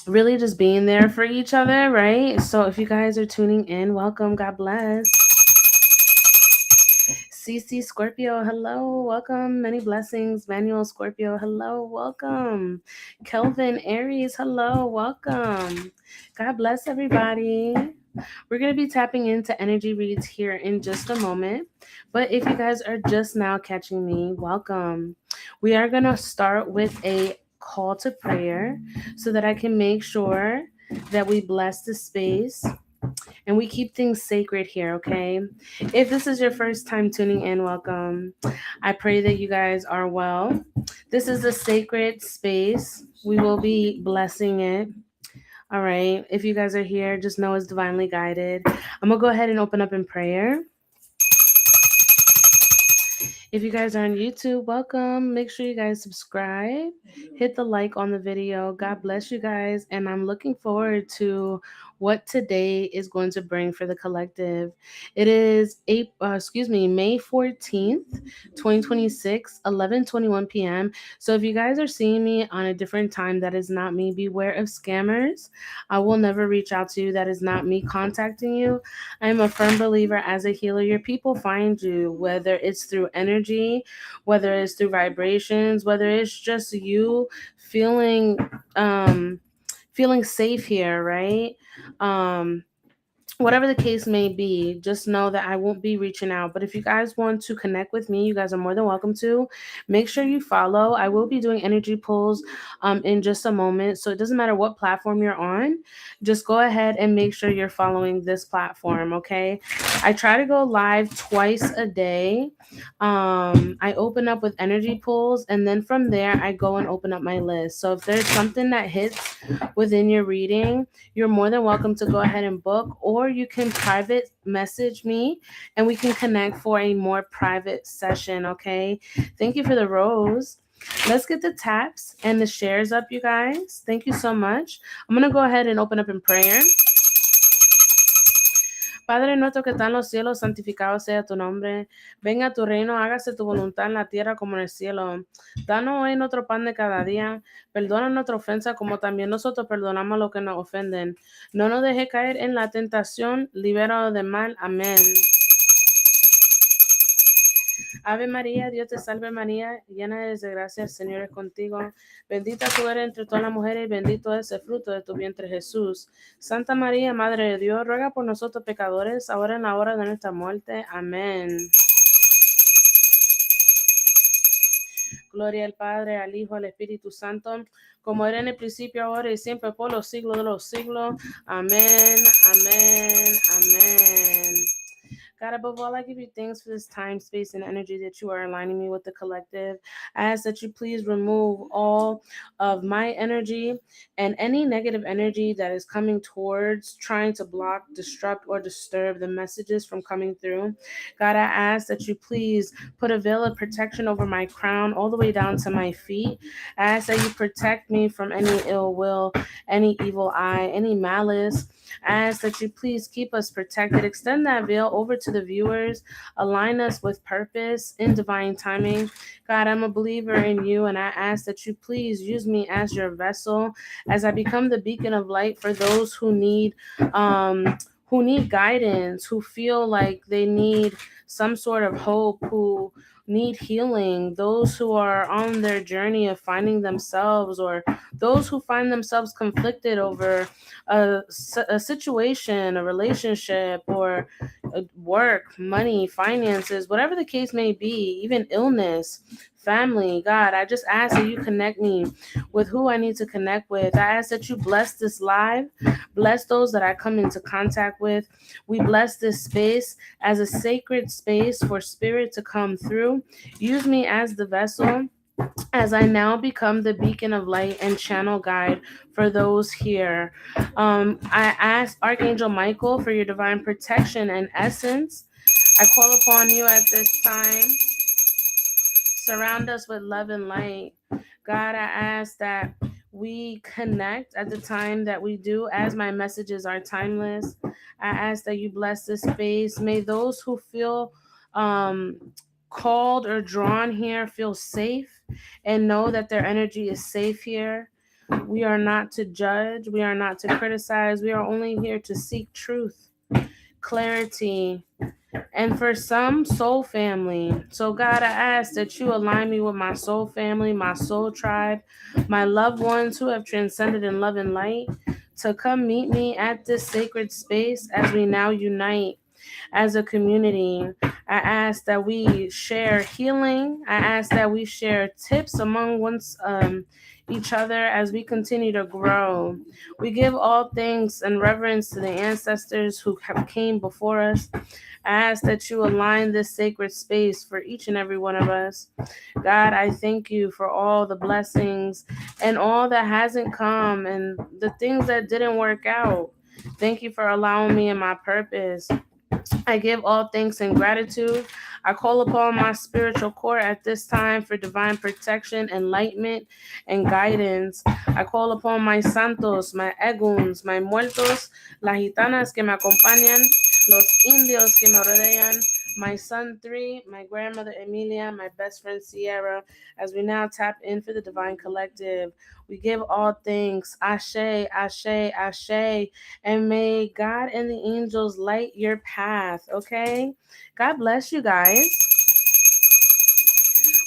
really just being there for each other, right? So if you guys are tuning in, welcome. God bless. CC Scorpio, hello, welcome. Many blessings. Manuel Scorpio, hello, welcome. Kelvin Aries, hello, welcome. God bless everybody. We're going to be tapping into energy reads here in just a moment. But if you guys are just now catching me, welcome. We are going to start with a call to prayer so that I can make sure that we bless the space and we keep things sacred here, okay? If this is your first time tuning in, welcome. I pray that you guys are well. This is a sacred space. We will be blessing it. All right. If you guys are here, just know it's divinely guided. I'm going to go ahead and open up in prayer. If you guys are on YouTube, welcome. Make sure you guys subscribe. Hit the like on the video. God bless you guys. And I'm looking forward to what today is going to bring for the collective. It is May 14th, 2026, 11:21 p.m. So if you guys are seeing me on a different time, that is not me. Beware of scammers. I will never reach out to you. That is not me contacting you. I am a firm believer as a healer. Your people find you, whether it's through energy, whether it's through vibrations, whether it's just you feeling feeling safe here, right? Um, Whatever the case may be, just know that I won't be reaching out. But if you guys want to connect with me, you guys are more than welcome to. Make sure you follow. I will be doing energy pulls in just a moment. So it doesn't matter what platform you're on, just go ahead and make sure you're following this platform, okay? I try to go live twice a day. I open up with energy pulls, and then from there, I go and open up my list. So if there's something that hits within your reading, you're more than welcome to go ahead and book, or you can private message me and we can connect for a more private session, okay? Thank you for the rose. Let's get the taps and the shares up, you guys. Thank you so much. I'm going to go ahead and open up in prayer. Padre nuestro que está en los cielos, santificado sea tu nombre. Venga tu reino, hágase tu voluntad en la tierra como en el cielo. Danos hoy nuestro pan de cada día. Perdona nuestra ofensa como también nosotros perdonamos a los que nos ofenden. No nos deje caer en la tentación, libéranos del mal. Amén. Ave María, Dios te salve María, llena eres de gracia, el Señor es contigo. Bendita tú eres entre todas las mujeres y bendito es el fruto de tu vientre Jesús. Santa María, Madre de Dios, ruega por nosotros pecadores, ahora en la hora de nuestra muerte. Amén. Gloria al Padre, al Hijo, al Espíritu Santo, como era en el principio, ahora y siempre, por los siglos de los siglos. Amén, amén, amén. God, above all, I give you thanks for this time, space, and energy that you are aligning me with the collective. I ask that you please remove all of my energy and any negative energy that is coming towards trying to block, disrupt, or disturb the messages from coming through. God, I ask that you please put a veil of protection over my crown all the way down to my feet. I ask that you protect me from any ill will, any evil eye, any malice. I ask that you please keep us protected. Extend that veil over to the viewers. Align us with purpose in divine timing. God, I'm a believer in you, and I ask that you please use me as your vessel as I become the beacon of light for those who need guidance, who feel like they need some sort of hope, who need healing, those who are on their journey of finding themselves, or those who find themselves conflicted over a situation, a relationship, or work, money, finances, whatever the case may be, even illness, family. God, I just ask that you connect me with who I need to connect with. I ask that you bless this live, bless those that I come into contact with. We bless this space as a sacred space for spirit to come through. Use me as the vessel as I now become the beacon of light and channel guide for those here. I ask Archangel Michael for your divine protection and essence. I call upon you at this time. Surround us with love and light. God, I ask that we connect at the time that we do, as my messages are timeless. I ask that you bless this space. May those who feel called or drawn here feel safe and know that their energy is safe here. We are not to judge. We are not to criticize. We are only here to seek truth, clarity, and for some, soul family. So, God, I ask that you align me with my soul family, my soul tribe, my loved ones who have transcended in love and light to come meet me at this sacred space as we now unite as a community. I ask that we share healing. I ask that we share tips among each other as we continue to grow. We give all thanks and reverence to the ancestors who have came before us. I ask that you align this sacred space for each and every one of us. God, I thank you for all the blessings and all that hasn't come and the things that didn't work out. Thank you for allowing me in my purpose. I give all thanks and gratitude. I call upon my spiritual core at this time for divine protection, enlightenment, and guidance. I call upon my santos, my eguns, my muertos, las gitanas que me acompañan, los indios que me rodean, my son three, my grandmother Emilia, my best friend Sierra, as we now tap in for the divine collective. We give all thanks. Ashe, Ashe, Ashe. And may God and the angels light your path, okay? God bless you guys.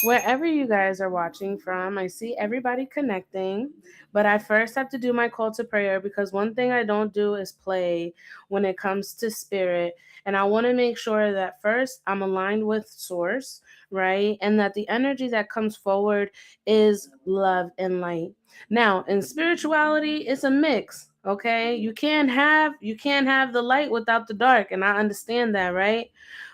Wherever you guys are watching from, I see everybody connecting, but I first have to do my call to prayer because one thing I don't do is play when it comes to spirit. And I want to make sure that first I'm aligned with source, right? And that the energy that comes forward is love and light. Now, in spirituality, it's a mix, okay? You can't have the light without the dark, and I understand that, right?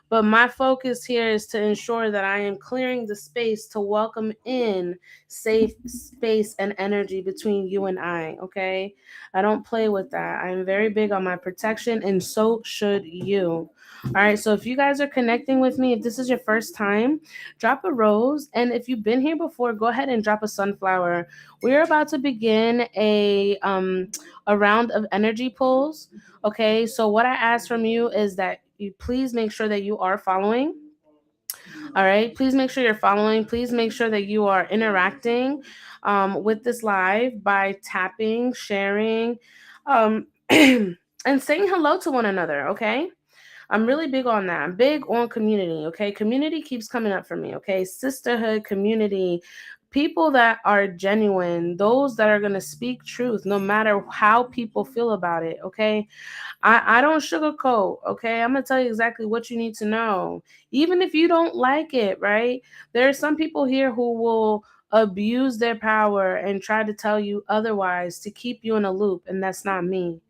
But my focus here is to ensure that I am clearing the space to welcome in safe space and energy between you and I, okay? I don't play with that. I'm very big on my protection, and so should you. All right, so if you guys are connecting with me, if this is your first time, drop a rose. And if you've been here before, go ahead and drop a sunflower. We're about to begin a round of energy pulls. Okay, so what I ask from you is that you please make sure that you are following. All right, please make sure you're following. Please make sure that you are interacting with this live by tapping, sharing, and saying hello to one another. Okay, I'm really big on that. I'm big on community. Okay, community keeps coming up for me. Okay, sisterhood, community. People that are genuine, those that are going to speak truth no matter how people feel about it. Okay, I don't sugarcoat, okay? I'm gonna tell you exactly what you need to know. Even if you don't like it, right? There are some people here who will abuse their power and try to tell you otherwise to keep you in a loop, and that's not me.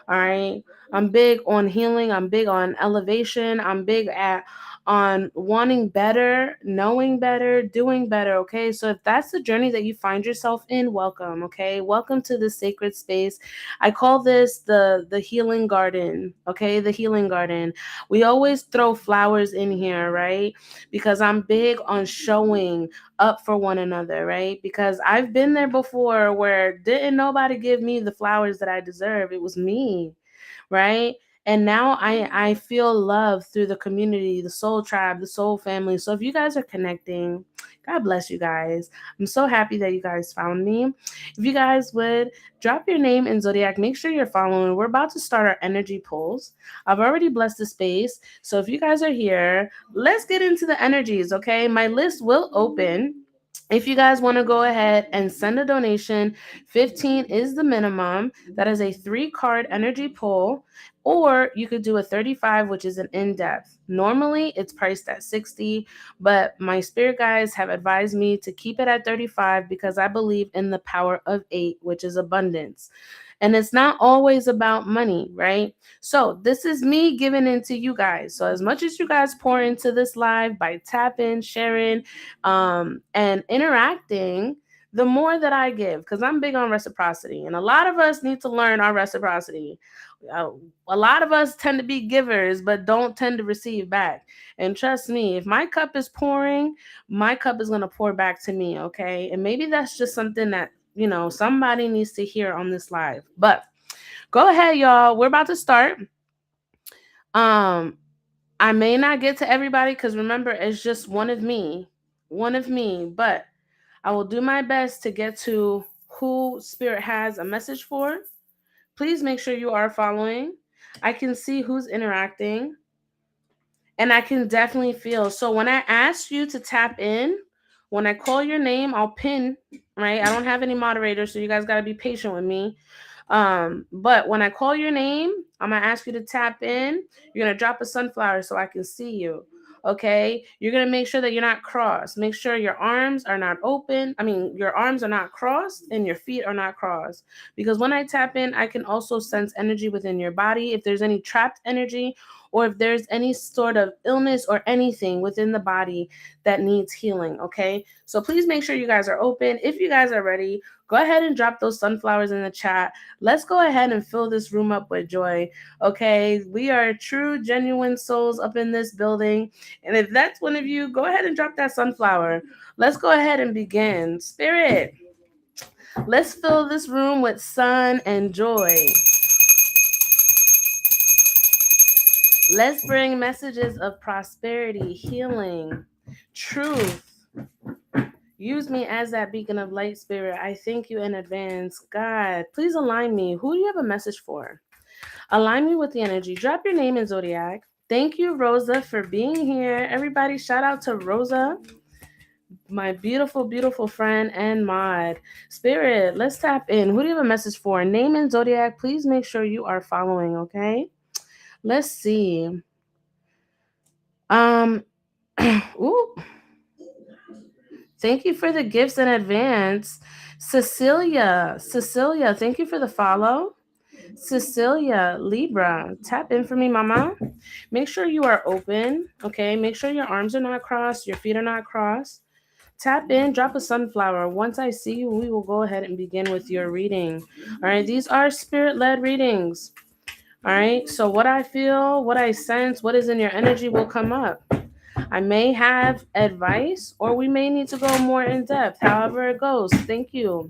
All right. I'm big on healing. I'm big on elevation. I'm big at on wanting better, knowing better, doing better. Okay. So if that's the journey that you find yourself in, welcome. Okay. Welcome to the sacred space. I call this the healing garden. Okay. The healing garden. We always throw flowers in here, right? Because I'm big on showing up for one another, right? Because I've been there before where didn't nobody give me the flowers that I deserve. It was me, right? And now I feel love through the community, the soul tribe, the soul family. So if you guys are connecting, God bless you guys. I'm so happy that you guys found me. If you guys would drop your name in Zodiac, make sure you're following. We're about to start our energy pulls. I've already blessed the space. So if you guys are here, let's get into the energies, okay? My list will open. If you guys want to go ahead and send a donation, 15 is the minimum. That is a 3 card energy pull. Or you could do a 35, which is an in-depth. Normally it's priced at 60, but my spirit guides have advised me to keep it at 35 because I believe in the power of 8, which is abundance. And it's not always about money, right? So this is me giving into you guys. So as much as you guys pour into this live by tapping, sharing, and interacting, the more that I give, because I'm big on reciprocity. And a lot of us need to learn our reciprocity. A lot of us tend to be givers, but don't tend to receive back. And trust me, if my cup is pouring, my cup is going to pour back to me, okay? And maybe that's just something that, somebody needs to hear on this live. But go ahead, y'all. We're about to start. Um, I may not get to everybody because remember, it's just one of me, but I will do my best to get to who Spirit has a message for, please make sure you are following. I can see who's interacting, and I can definitely feel. So when I ask you to tap in, when I call your name, I'll pin, right? I don't have any moderators, so you guys got to be patient with me. But when I call your name, I'm gonna ask you to tap in. You're gonna drop a sunflower so I can see you. Okay. You're gonna make sure that you're not crossed. Make sure your arms are not open. I mean, your arms are not crossed and your feet are not crossed. Because when I tap in, I can also sense energy within your body. If there's any trapped energy, or if there's any sort of illness or anything within the body that needs healing. Okay. So please make sure you guys are open. If you guys are ready, go ahead and drop those sunflowers in the chat. Let's go ahead and fill this room up with joy. Okay. We are true, genuine souls up in this building. And if that's one of you, go ahead and drop that sunflower. Let's go ahead and begin. Spirit, let's fill this room with sun and joy. Let's bring messages of prosperity, healing, truth. Use me as that beacon of light, Spirit. I thank you in advance. God, please align me. Who do you have a message for? Align me with the energy. Drop your name in Zodiac. Thank you, Rosa, for being here. Everybody, shout out to Rosa, my beautiful, beautiful friend and mod. Spirit, let's tap in. Who do you have a message for? Name in Zodiac. Please make sure you are following, okay? Let's see. Ooh. Thank you for the gifts in advance. Cecilia, thank you for the follow. Cecilia, Libra, tap in for me, mama. Make sure you are open, okay? Make sure your arms are not crossed, your feet are not crossed. Tap in, drop a sunflower. Once I see you, we will go ahead and begin with your reading. All right, these are spirit-led readings. All right, so what I feel, what I sense, what is in your energy will come up. I may have advice, or we may need to go more in depth, however it goes. Thank you.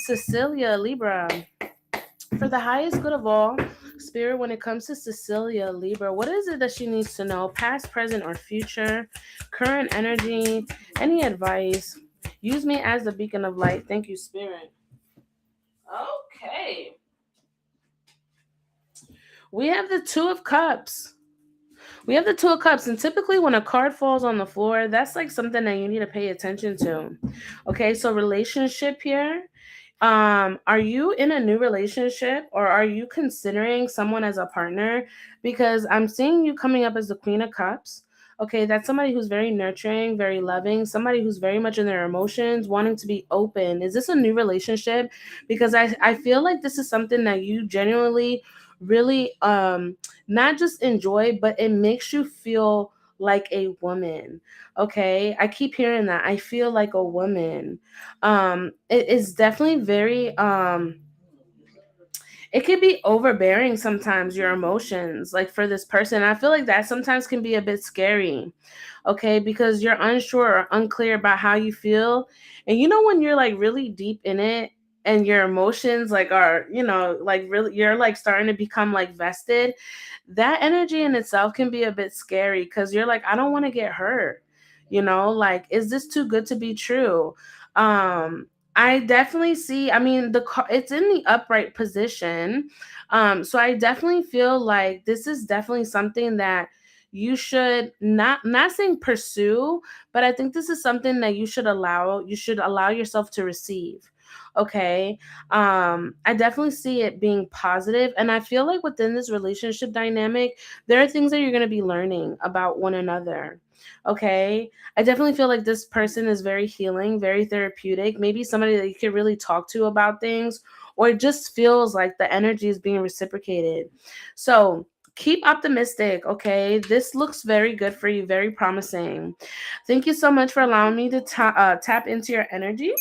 Cecilia, Libra. For the highest good of all, Spirit, when it comes to Cecilia, Libra, what is it that she needs to know? Past, present, or future? Current energy? Any advice? Use me as the beacon of light. Thank you, Spirit. Okay. We have the Two of Cups. We have the Two of Cups, and typically when a card falls on the floor, that's like something that you need to pay attention to. Okay, so relationship here. Are you in a new relationship, or are you considering someone as a partner? Because I'm seeing you coming up as the Queen of Cups. Okay, that's somebody who's very nurturing, very loving, somebody who's very much in their emotions, wanting to be open. Is this a new relationship? Because I feel like this is something that you genuinely really not just enjoy, but it makes you feel like a woman. Okay, I keep hearing that. I feel like a woman. It is definitely very it can be overbearing sometimes, your emotions, like for this person. I feel like that sometimes can be a bit scary. Okay, because you're unsure or unclear about how you feel. And you know, when you're like really deep in it, and your emotions like are, like really, you're like starting to become like vested, that energy in itself can be a bit scary, because you're like, I don't want to get hurt. Like, is this too good to be true? I definitely see, I mean, it's in the upright position. So I definitely feel like this is definitely something that you should not saying pursue, but I think this is something that you should allow yourself to receive. Okay. I definitely see it being positive, and I feel like within this relationship dynamic, there are things that you're going to be learning about one another. Okay. I definitely feel like this person is very healing, very therapeutic, maybe somebody that you could really talk to about things, or it just feels like the energy is being reciprocated. So keep optimistic. Okay, this looks very good for you, very promising. Thank you so much for allowing me to tap into your energy.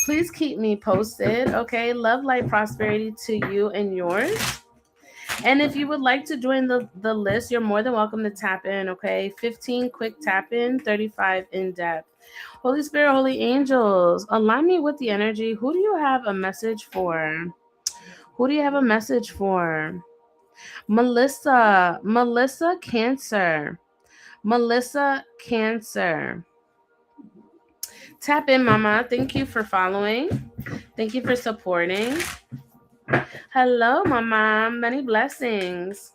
Please keep me posted. Okay, love, light, prosperity to you and yours. And if you would like to join the list, you're more than welcome to tap in. Okay, 15 quick tap in, 35 in depth. Holy Spirit, holy angels, align me with the energy. Who do you have a message for? Who do you have a message for? Melissa, Cancer. Melissa, Cancer. Tap in, Mama. Thank you for following. Thank you for supporting. Hello, Mama. Many blessings.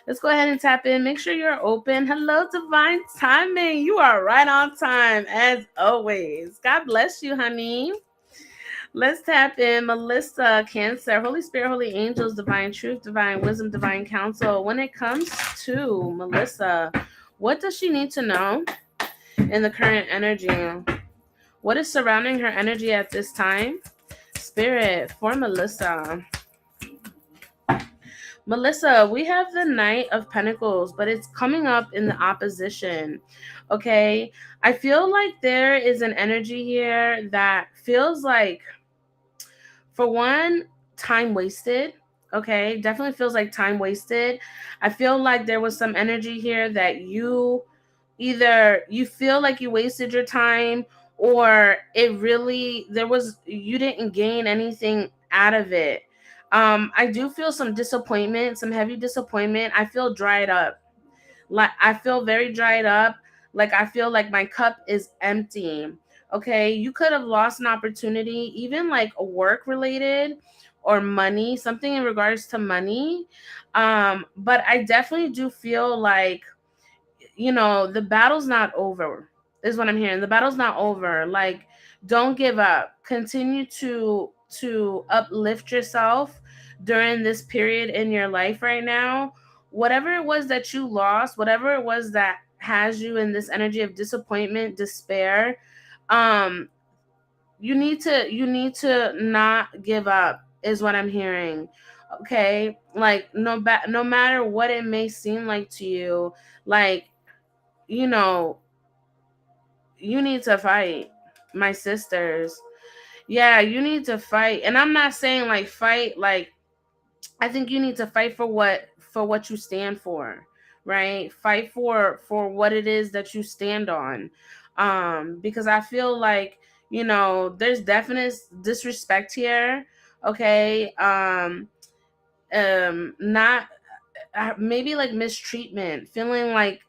Let's go ahead and tap in. Make sure you're open. Hello, divine timing. You are right on time as always. God bless you, honey. Let's tap in. Melissa, Cancer, Holy Spirit, Holy Angels, Divine Truth, Divine Wisdom, Divine Counsel. When it comes to Melissa, what does she need to know in the current energy? What is surrounding her energy at this time? Spirit for Melissa. Melissa, we have the Knight of Pentacles, but it's coming up in the opposition. Okay. I feel like there is an energy here that feels like, for one, time wasted. Okay. Definitely feels like time wasted. I feel like there was some energy here that you feel like you wasted your time, or you didn't gain anything out of it. I do feel some disappointment, some heavy disappointment. I feel dried up. Like, I feel very dried up. Like, I feel like my cup is empty. Okay, you could have lost an opportunity, even like a work related or money, something in regards to money. But I definitely do feel like, the battle's not over, is what I'm hearing. The battle's not over. Like, don't give up. Continue to uplift yourself during this period in your life right now. Whatever it was that you lost, whatever it was that has you in this energy of disappointment, despair, um, you need to not give up, is what I'm hearing. Okay? Like, no matter what it may seem like to you, like, you know, you need to fight, my sisters. Yeah, you need to fight. And I'm not saying like fight, like, I think you need to fight for what you stand for, right? Fight for what it is that you stand on. Because I feel like, there's definite disrespect here, okay? Not maybe like mistreatment, feeling like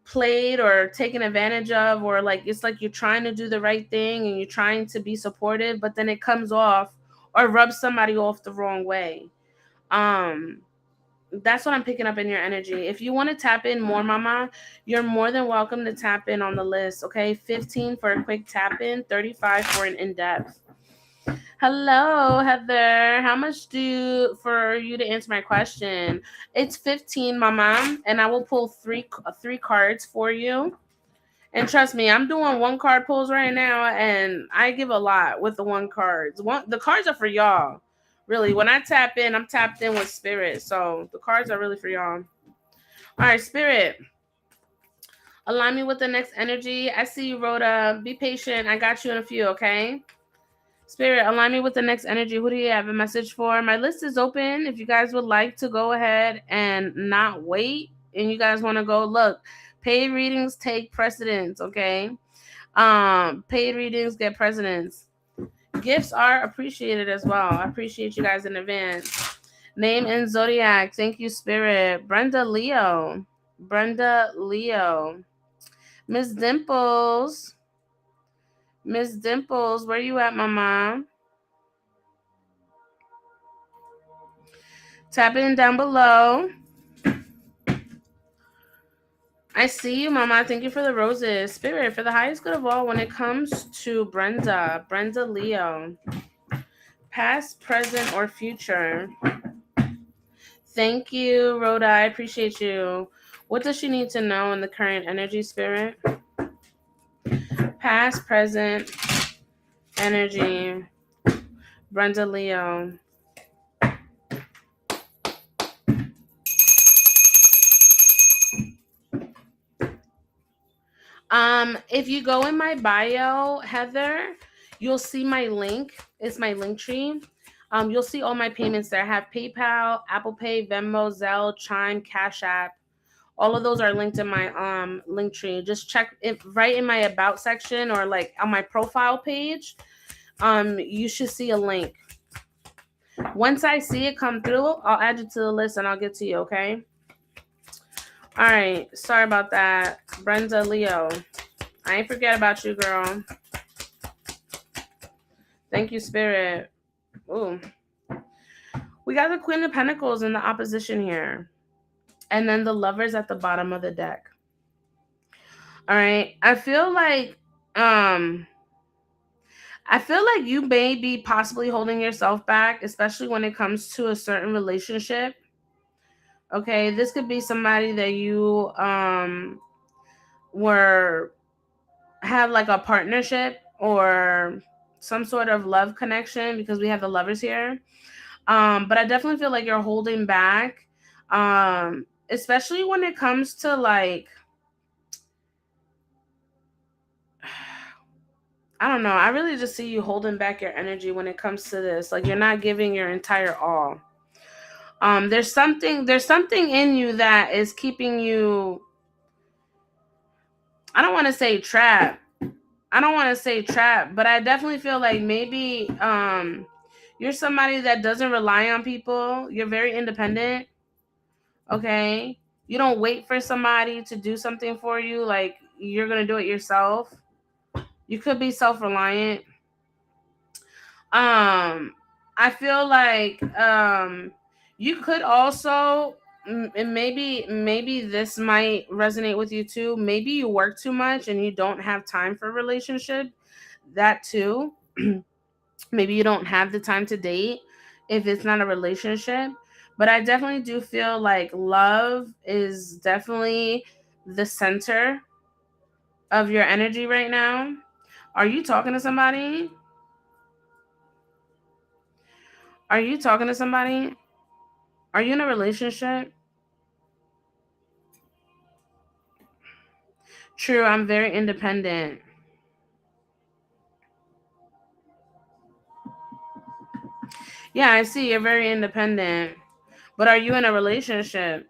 played or taken advantage of, or like it's like you're trying to do the right thing and you're trying to be supportive, but then it comes off or rubs somebody off the wrong way. um that's what I'm picking up in your energy. If you want to tap in more, Mama, you're more than welcome to tap in on the list. Okay, 15 for a quick tap in, 35 for an in-depth. Hello, Heather. How much for you to answer my question? It's 15, Mama, and I will pull three cards for you. And trust me, I'm doing one card pulls right now, and I give a lot with the one cards. The cards are for y'all. Really, when I tap in, I'm tapped in with spirit. So the cards are really for y'all. All right, spirit. Align me with the next energy. I see you, Rhoda. Be patient. I got you in a few, okay? Spirit, align me with the next energy. Who do you have a message for? My list is open. If you guys would like to go ahead and not wait, and you guys want to go, look, paid readings take precedence, okay? Paid readings get precedence. Gifts are appreciated as well. I appreciate you guys in advance. Name and zodiac. Thank you, Spirit. Brenda Leo. Miss Dimples. Miss Dimples, where you at, Mama? Tap in down below. I see you, Mama. Thank you for the roses. Spirit, for the highest good of all, when it comes to Brenda Leo, past, present, or future. Thank you, Rhoda. I appreciate you. What does she need to know in the current energy, Spirit? Past, present, energy. Brenda Leo. If you go in my bio, Heather, you'll see my link. It's my Linktree. You'll see all my payments there. I have PayPal, Apple Pay, Venmo, Zelle, Chime, Cash App. All of those are linked in my Linktree. Just check it right in my about section, or like on my profile page. You should see a link. Once I see it come through, I'll add you to the list and I'll get to you, okay? All right. Sorry about that. Brenda Leo. I ain't forget about you, girl. Thank you, Spirit. Ooh. We got the Queen of Pentacles in the opposition here. And then the Lovers at the bottom of the deck. All right. I feel like you may be possibly holding yourself back, especially when it comes to a certain relationship. Okay, this could be somebody that you were have like a partnership or some sort of love connection, because we have the Lovers here. But I definitely feel like you're holding back, especially when it comes to like, I don't know. I really just see you holding back your energy when it comes to this. Like, you're not giving your entire all. There's something in you that is keeping you, I don't want to say trapped. But I definitely feel like maybe you're somebody that doesn't rely on people. You're very independent. Okay? You don't wait for somebody to do something for you. Like, you're going to do it yourself. You could be self-reliant. I feel like you could also, and maybe this might resonate with you too. Maybe you work too much and you don't have time for a relationship. That too. Maybe you don't have the time to date if it's not a relationship. But I definitely do feel like love is definitely the center of your energy right now. Are you talking to somebody? Are you talking to somebody? Are you in a relationship? True, I'm very independent. Yeah, I see you're very independent. But are you in a relationship?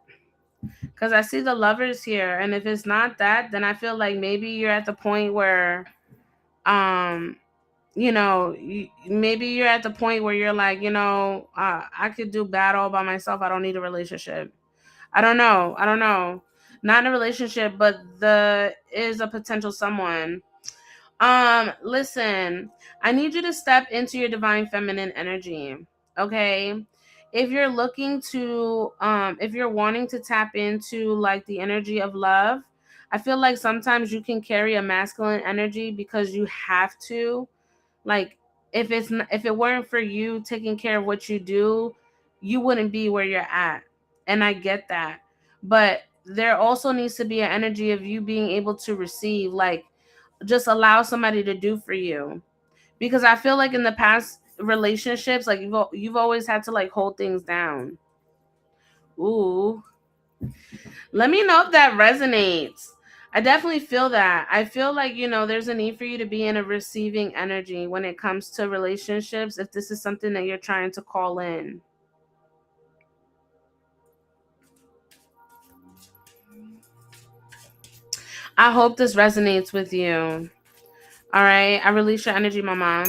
Because I see the Lovers here. And if it's not that, then I feel like maybe you're at the point where, um, maybe you're at the point where you're like, I could do bad all by myself. I don't need a relationship. I don't know. Not in a relationship, but the is a potential someone. Listen, I need you to step into your divine feminine energy. Okay. If you're wanting to tap into like the energy of love, I feel like sometimes you can carry a masculine energy because you have to. Like, if it weren't for you taking care of what you do, you wouldn't be where you're at. And I get that. But there also needs to be an energy of you being able to receive, like, just allow somebody to do for you. Because I feel like in the past relationships, like you've always had to like hold things down. Ooh. Let me know if that resonates. I definitely feel that. I feel like, there's a need for you to be in a receiving energy when it comes to relationships, if this is something that you're trying to call in. I hope this resonates with you. All right. I release your energy, mama.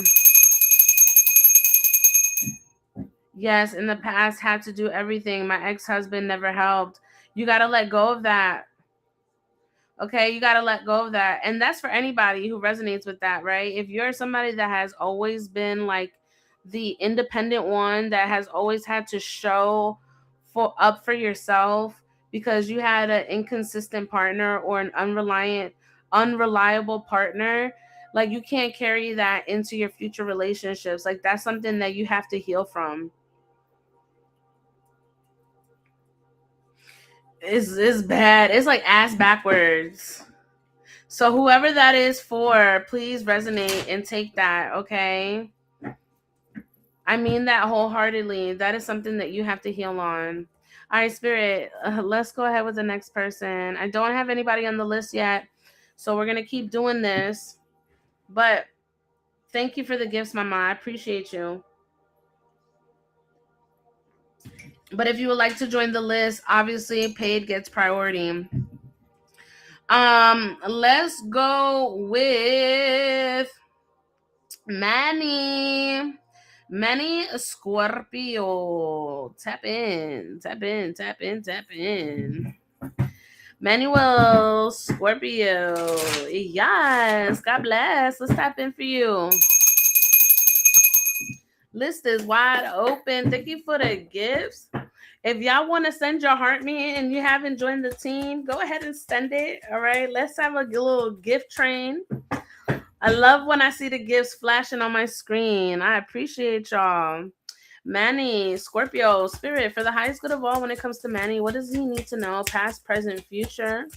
Yes, in the past, had to do everything. My ex-husband never helped. You got to let go of that. Okay, you got to let go of that. And that's for anybody who resonates with that, right? If you're somebody that has always been like the independent one, that has always had to show for yourself because you had an inconsistent partner or an unreliable partner, like you can't carry that into your future relationships. Like, that's something that you have to heal from. It's bad. It's like ass backwards. So whoever that is for, please resonate and take that, okay? I mean that wholeheartedly. That is something that you have to heal on. All right, Spirit, let's go ahead with the next person. I don't have anybody on the list yet, so we're going to keep doing this. But thank you for the gifts, Mama. I appreciate you. But if you would like to join the list, obviously paid gets priority. Let's go with Manny. Manny Scorpio. Tap in, tap in, tap in, tap in. Manuel, Scorpio. Yes. God bless. Let's tap in for you. List is wide open. Thank you for the gifts. If y'all want to send your heart me and you haven't joined the team, go ahead and send it. All right. Let's have a little gift train. I love when I see the gifts flashing on my screen. I appreciate y'all. Manny, Scorpio, Spirit, for the highest good of all when it comes to Manny, what does he need to know? Past, present, future.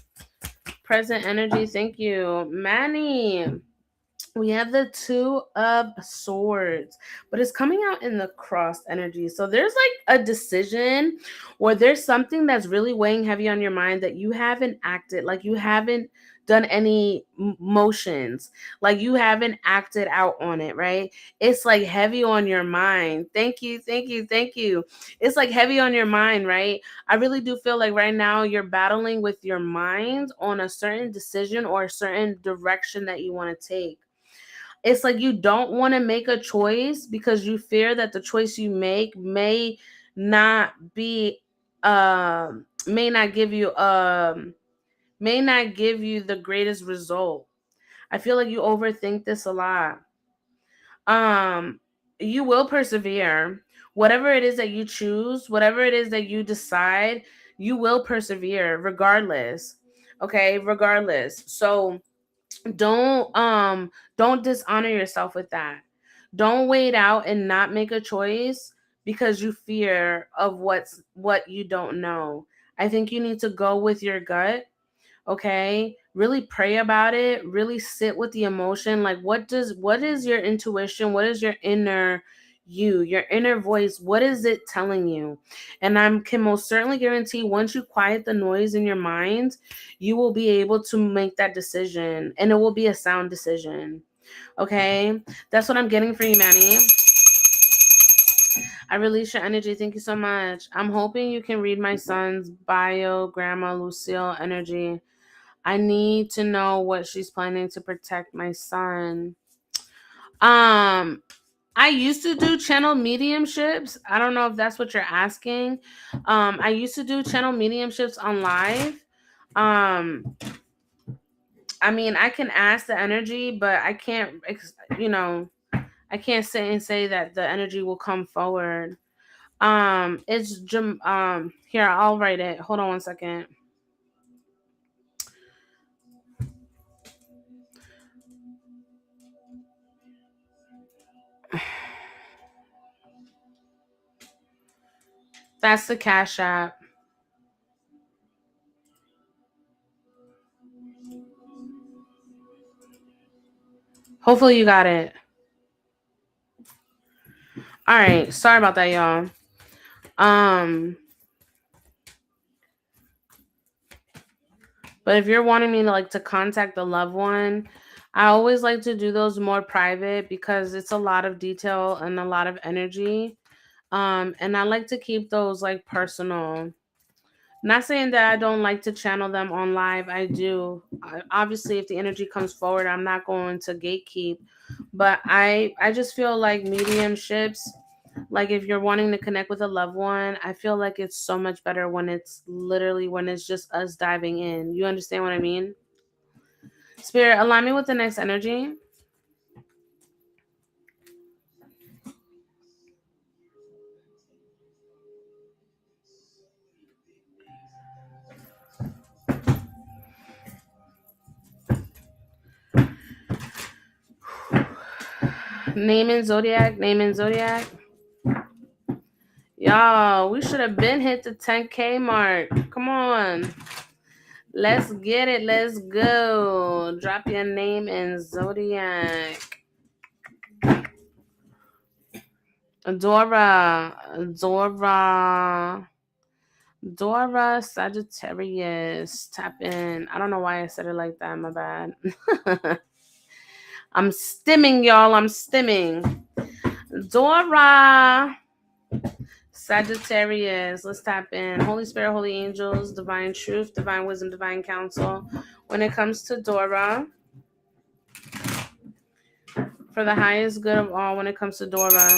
Present energy. Thank you. Manny. We have the Two of Swords, but it's coming out in the crossed energy. So there's like a decision, or there's something that's really weighing heavy on your mind that you haven't acted, like you haven't done any motions, like you haven't acted out on it, right? It's like heavy on your mind. Thank you, thank you, thank you. It's like heavy on your mind, right? I really do feel like right now you're battling with your mind on a certain decision or a certain direction that you want to take. It's like you don't want to make a choice because you fear that the choice you make not be may not give you may not give you the greatest result. I feel like you overthink this a lot. um you will persevere. Whatever it is that you choose, whatever it is that you decide, you will persevere regardless. Okay, regardless. So don't dishonor yourself with that. Don't wait out and not make a choice because you fear of what you don't know. I think you need to go with your gut. Okay, really pray about it, really sit with the emotion. Like what is your intuition, what is your inner you, your inner voice, what is it telling you? And I can most certainly guarantee once you quiet the noise in your mind, you will be able to make that decision, and it will be a sound decision. Okay, that's what I'm getting for you, Manny. I release your energy. Thank you so much. I'm hoping you can read my son's bio, Grandma Lucille energy. I need to know what she's planning to protect my son. Um, I used to do channel mediumships. I don't know if that's what you're asking. I used to do channel mediumships on live. Um, I mean, I can ask the energy, but I can't, I can't say and say that the energy will come forward. It's here, I'll write it. Hold on one second. That's the Cash App. Hopefully you got it. All right. Sorry about that, y'all. Um, but if you're wanting me to contact the loved one, I always like to do those more private because it's a lot of detail and a lot of energy. And I like to keep those like personal. Not saying that I don't like to channel them on live. I do. Obviously, if the energy comes forward, I'm not going to gatekeep. But I just feel like mediumships, like if you're wanting to connect with a loved one, I feel like it's so much better when it's just us diving in. You understand what I mean? Spirit, align me with the next energy. Name in Zodiac. Name in Zodiac. Y'all, we should have been hit the 10K mark. Come on. Let's get it. Let's go. Drop your name in Zodiac. Dora Sagittarius. Tap in. I don't know why I said it like that. My bad. I'm stimming, y'all. I'm stimming. Dora Sagittarius. Let's tap in. Holy Spirit, Holy Angels, Divine Truth, Divine Wisdom, Divine Counsel. When it comes to Dora, for the highest good of all, when it comes to Dora,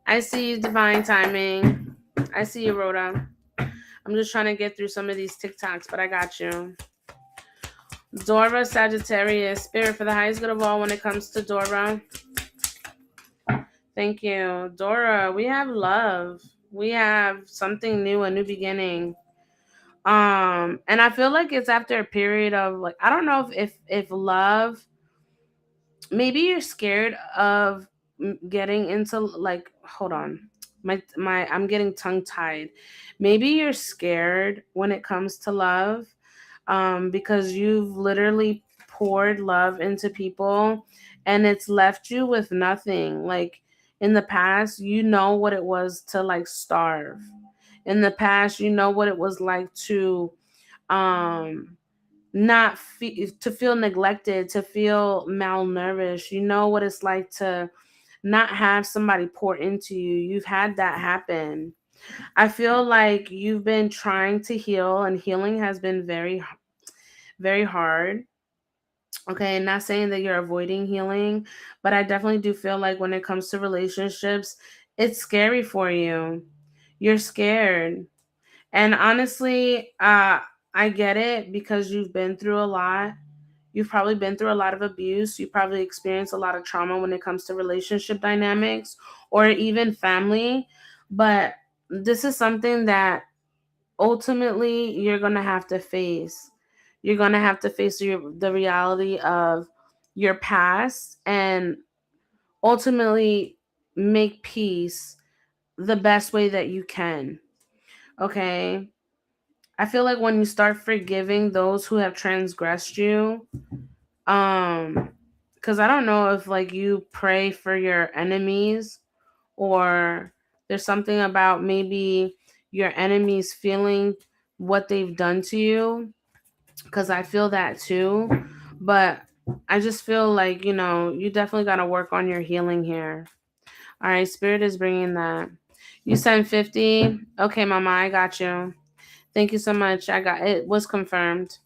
I see you, Divine Timing. I see you, Rhoda. I'm I'm just trying to get through some of these TikToks, but I got you. Dora, Sagittarius, Spirit for the highest good of all when it comes to Dora. Thank you. Dora, we have love. We have something new, a new beginning. And I feel like it's after a period of like, I don't know if love, maybe you're scared of getting into like, hold on. My I'm getting tongue tied. Maybe you're scared when it comes to love, because you've literally poured love into people and it's left you with nothing. Like in the past, you know what it was to like starve. In the past, you know what it was like to um to feel neglected, to feel malnourished. You know what it's like to not have somebody pour into you. You've had that happen. I feel like you've been trying to heal, and healing has been very, very hard. Okay, not saying that you're avoiding healing, but I definitely do feel like when it comes to relationships, it's scary for you. You're scared. And honestly, I get it because you've been through a lot. You've probably been through a lot of abuse. You probably experienced a lot of trauma when it comes to relationship dynamics or even family. But this is something that ultimately you're going to have to face. You're going to have to face the reality of your past and ultimately make peace the best way that you can. Okay? I feel like when you start forgiving those who have transgressed you, um because I don't know if like you pray for your enemies, or there's something about maybe your enemies feeling what they've done to you, because I feel that too. But I just feel like, you definitely got to work on your healing here. All right, Spirit is bringing that. You sent 50. Okay, Mama, I got you. Thank you so much. I got it. Was confirmed.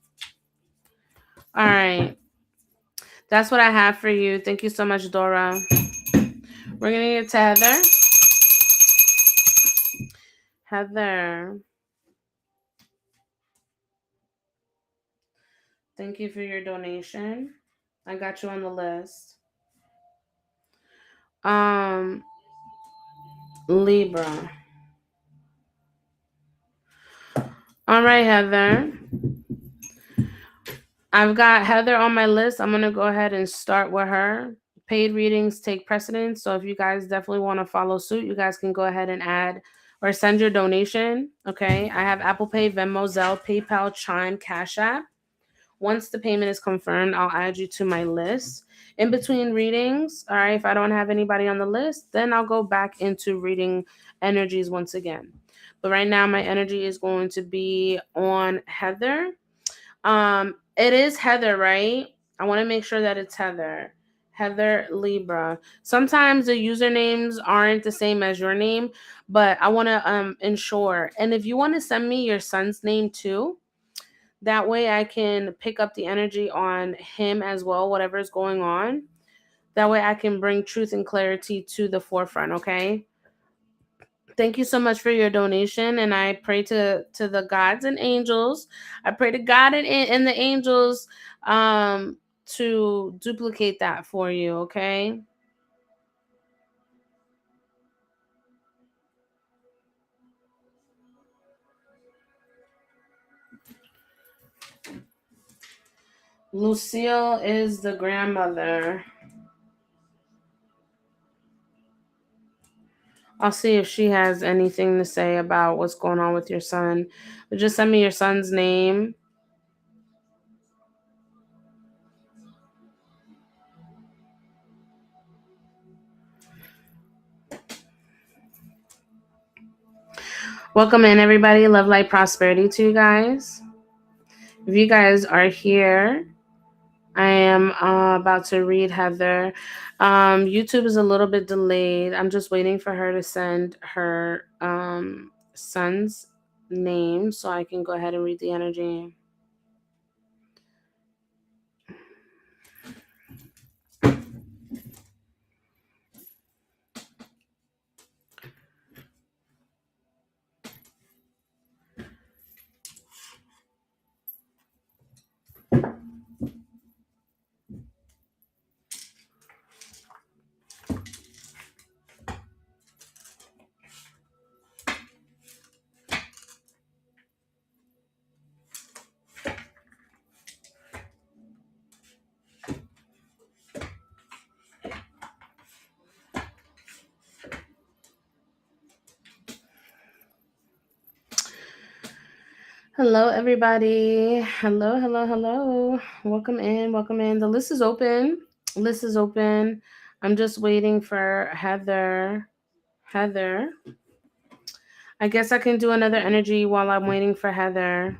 All right. That's what I have for you. Thank you so much, Dora. We're going to get to Heather. Heather. Thank you for your donation. I got you on the list. Um, Libra. All right, Heather. I've got Heather on my list. I'm going to go ahead and start with her. Paid readings take precedence. So if you guys definitely want to follow suit, you guys can go ahead and add or send your donation. Okay. I have Apple Pay, Venmo, Zelle, PayPal, Chime, Cash App. Once the payment is confirmed, I'll add you to my list. In between readings, all right, if I don't have anybody on the list, then I'll go back into reading energies once again. But right now, my energy is going to be on Heather. It is Heather, right? I want to make sure that it's Heather. Heather Libra. Sometimes the usernames aren't the same as your name, but I want to ensure. And if you want to send me your son's name too, that way I can pick up the energy on him as well, whatever is going on. That way I can bring truth and clarity to the forefront, okay? Thank you so much for your donation, and I pray to the gods and angels. I pray to God and the angels to duplicate that for you, okay? Lucille is the grandmother. I'll see if she has anything to say about what's going on with your son. But just send me your son's name. Welcome in, everybody. Love, light, prosperity to you guys. If you guys are here, I am about to read Heather. YouTube is a little bit delayed. I'm just waiting for her to send her son's name so I can go ahead and read the energy. Hello, everybody. Hello, hello, hello. Welcome in, welcome in. The list is open. List is open. I'm just waiting for Heather. Heather. I guess I can do another energy while I'm waiting for Heather.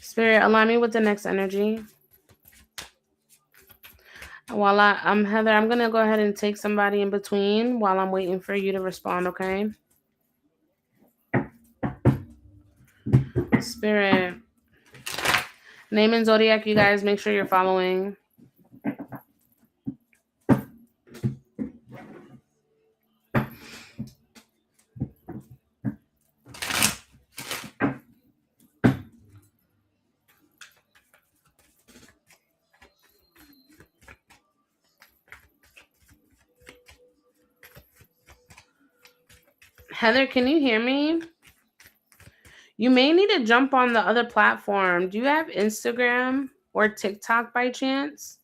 Spirit, align me with the next energy. While I'm Heather, I'm gonna go ahead and take somebody in between while I'm waiting for you to respond, okay? Spirit. Name and zodiac, you guys make sure you're following. Heather, can you hear me? You may need to jump on the other platform. Do you have Instagram or TikTok by chance?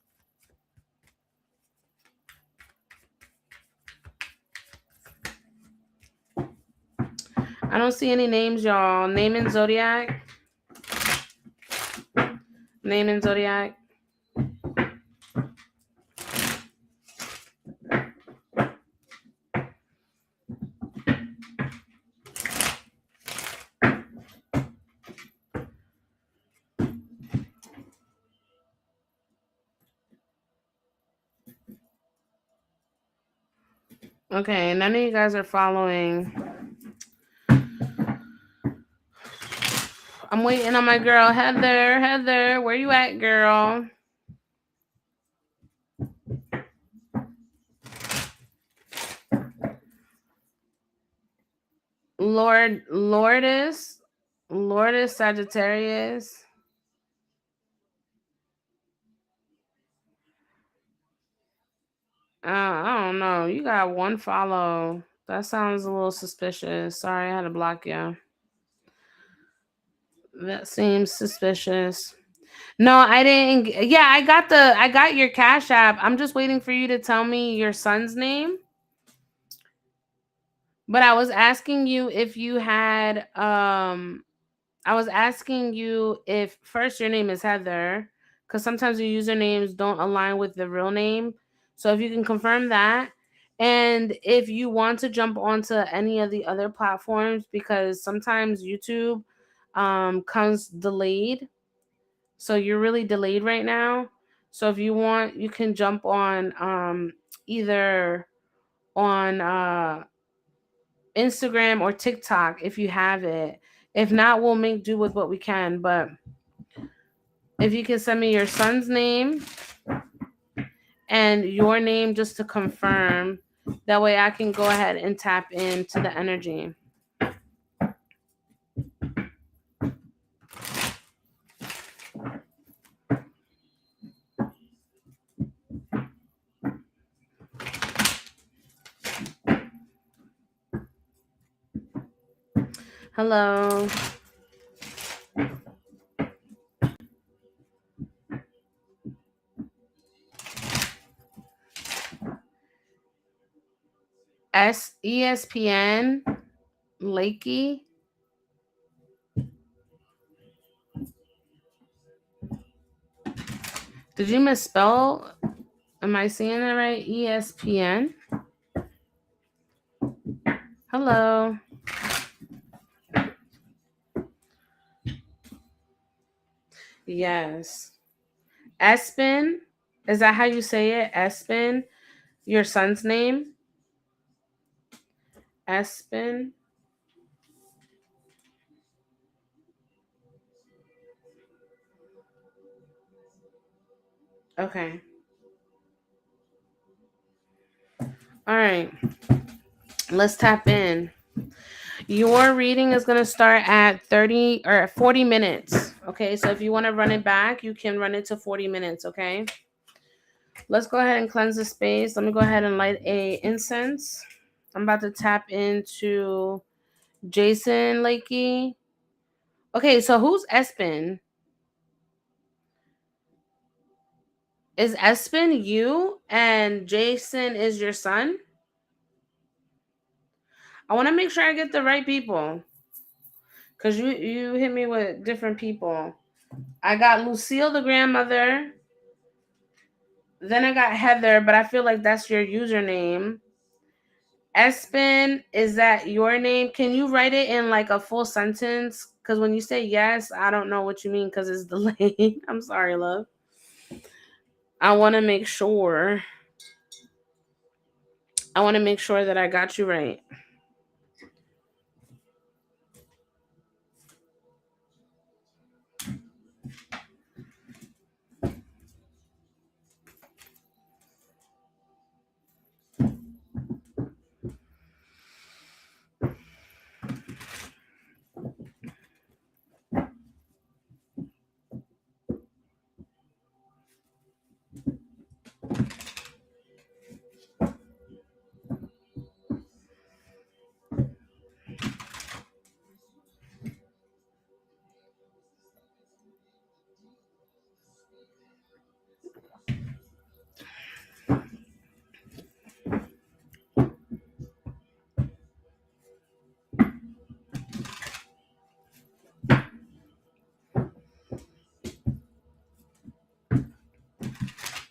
I don't see any names, y'all. Name and zodiac. Name and zodiac. Okay, none of you guys are following. I'm waiting on my girl, Heather. Heather, where you at, girl? Lourdes Sagittarius. I don't know. You got one follow. That sounds a little suspicious. Sorry, I had to block you. That seems suspicious. No, I didn't. Yeah, I got your Cash App. I'm just waiting for you to tell me your son's name. But I was asking you if you had I was asking you if first your name is Heather, because sometimes your usernames don't align with the real name. So if you can confirm that, and if you want to jump onto any of the other platforms, because sometimes YouTube comes delayed. So you're really delayed right now. So if you want, you can jump on either on Instagram or TikTok if you have it. If not, we'll make do with what we can. But if you can send me your son's name and your name just to confirm, that way I can go ahead and tap into the energy. Hello. ESPN Lakey. Did you misspell? Am I seeing it right? ESPN. Hello. Yes. Espen. Is that how you say it? Espen. Your son's name? Espen. Okay. All right. Let's tap in. Your reading is going to start at 30 or 40 minutes. Okay. So if you want to run it back, you can run it to 40 minutes. Okay. Let's go ahead and cleanse the space. Let me go ahead and light a incense. I'm about to tap into Jason Lakey. Okay. So who's Espen? Is Espen you and Jason is your son? I want to make sure I get the right people. Because you hit me with different people. I got Lucille, the grandmother. Then I got Heather, but I feel like that's your username. Espen, is that your name? Can you write it in like a full sentence? Because when you say yes, I don't know what you mean because it's delayed. I'm sorry, love. I want to make sure. I want to make sure that I got you right.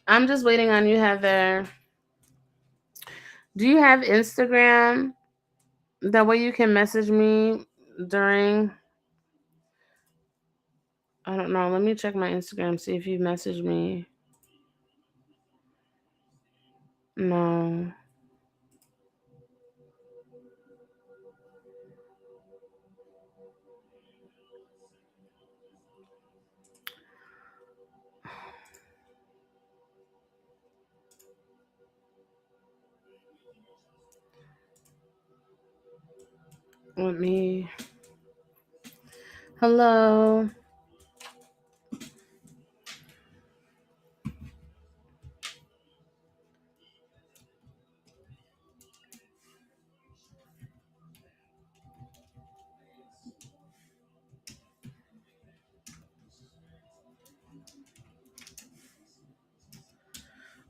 I'm just waiting on you, Heather. Do you have Instagram? That way you can message me during. I don't know. Let me check my Instagram, see if you messaged me. No. With me. Hello.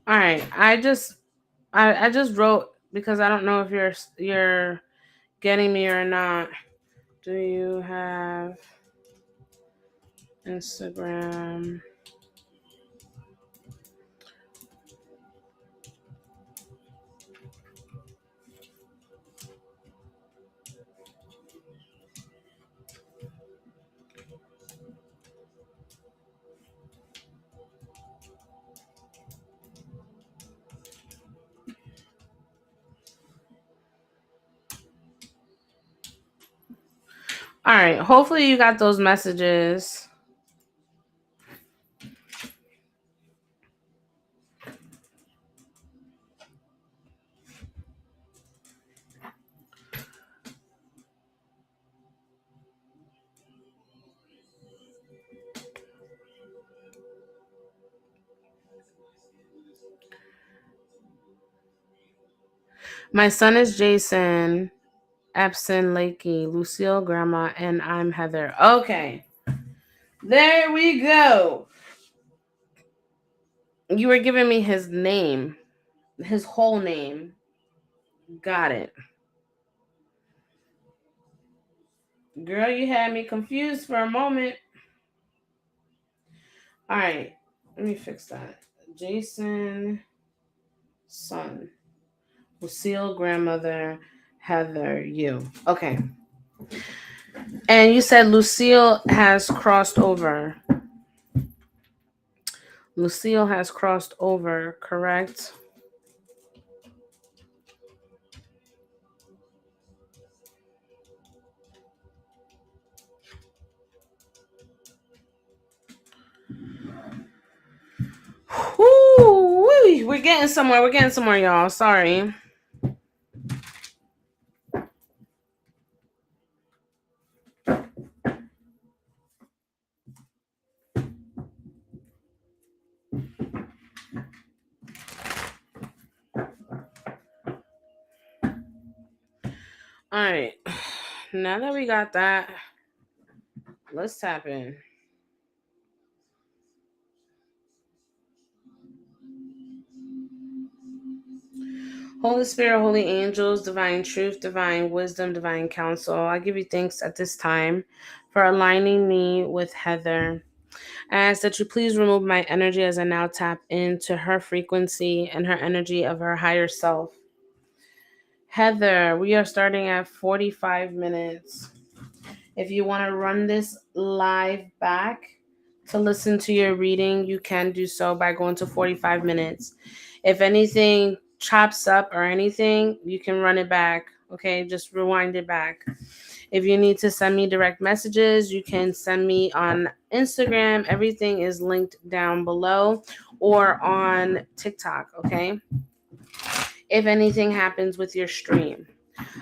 All right. I just wrote because I don't know if you're getting me or not. Do you have Instagram? All right. Hopefully you got those messages. My son is Jason, Epson Lakey, Lucille Grandma, and I'm Heather. Okay. There we go. You were giving me his name, his whole name. Got it. Girl, you had me confused for a moment. All right. Let me fix that. Jason, son. Lucille, grandmother. Heather, you. Okay. And you said Lucille has crossed over. Lucille has crossed over, correct? Woo! We're getting somewhere. We're getting somewhere, y'all. Sorry. All right. Now that we got that, let's tap in. Holy Spirit, holy angels, divine truth, divine wisdom, divine counsel, I give you thanks at this time for aligning me with Heather. I ask that you please remove my energy as I now tap into her frequency and her energy of her higher self. Heather, we are starting at 45 minutes. If you want to run this live back to listen to your reading, you can do so by going to 45 minutes. If anything chops up or anything, you can run it back. Okay, just rewind it back. If you need to send me direct messages, you can send me on Instagram. Everything is linked down below, or on TikTok. Okay. If anything happens with your stream.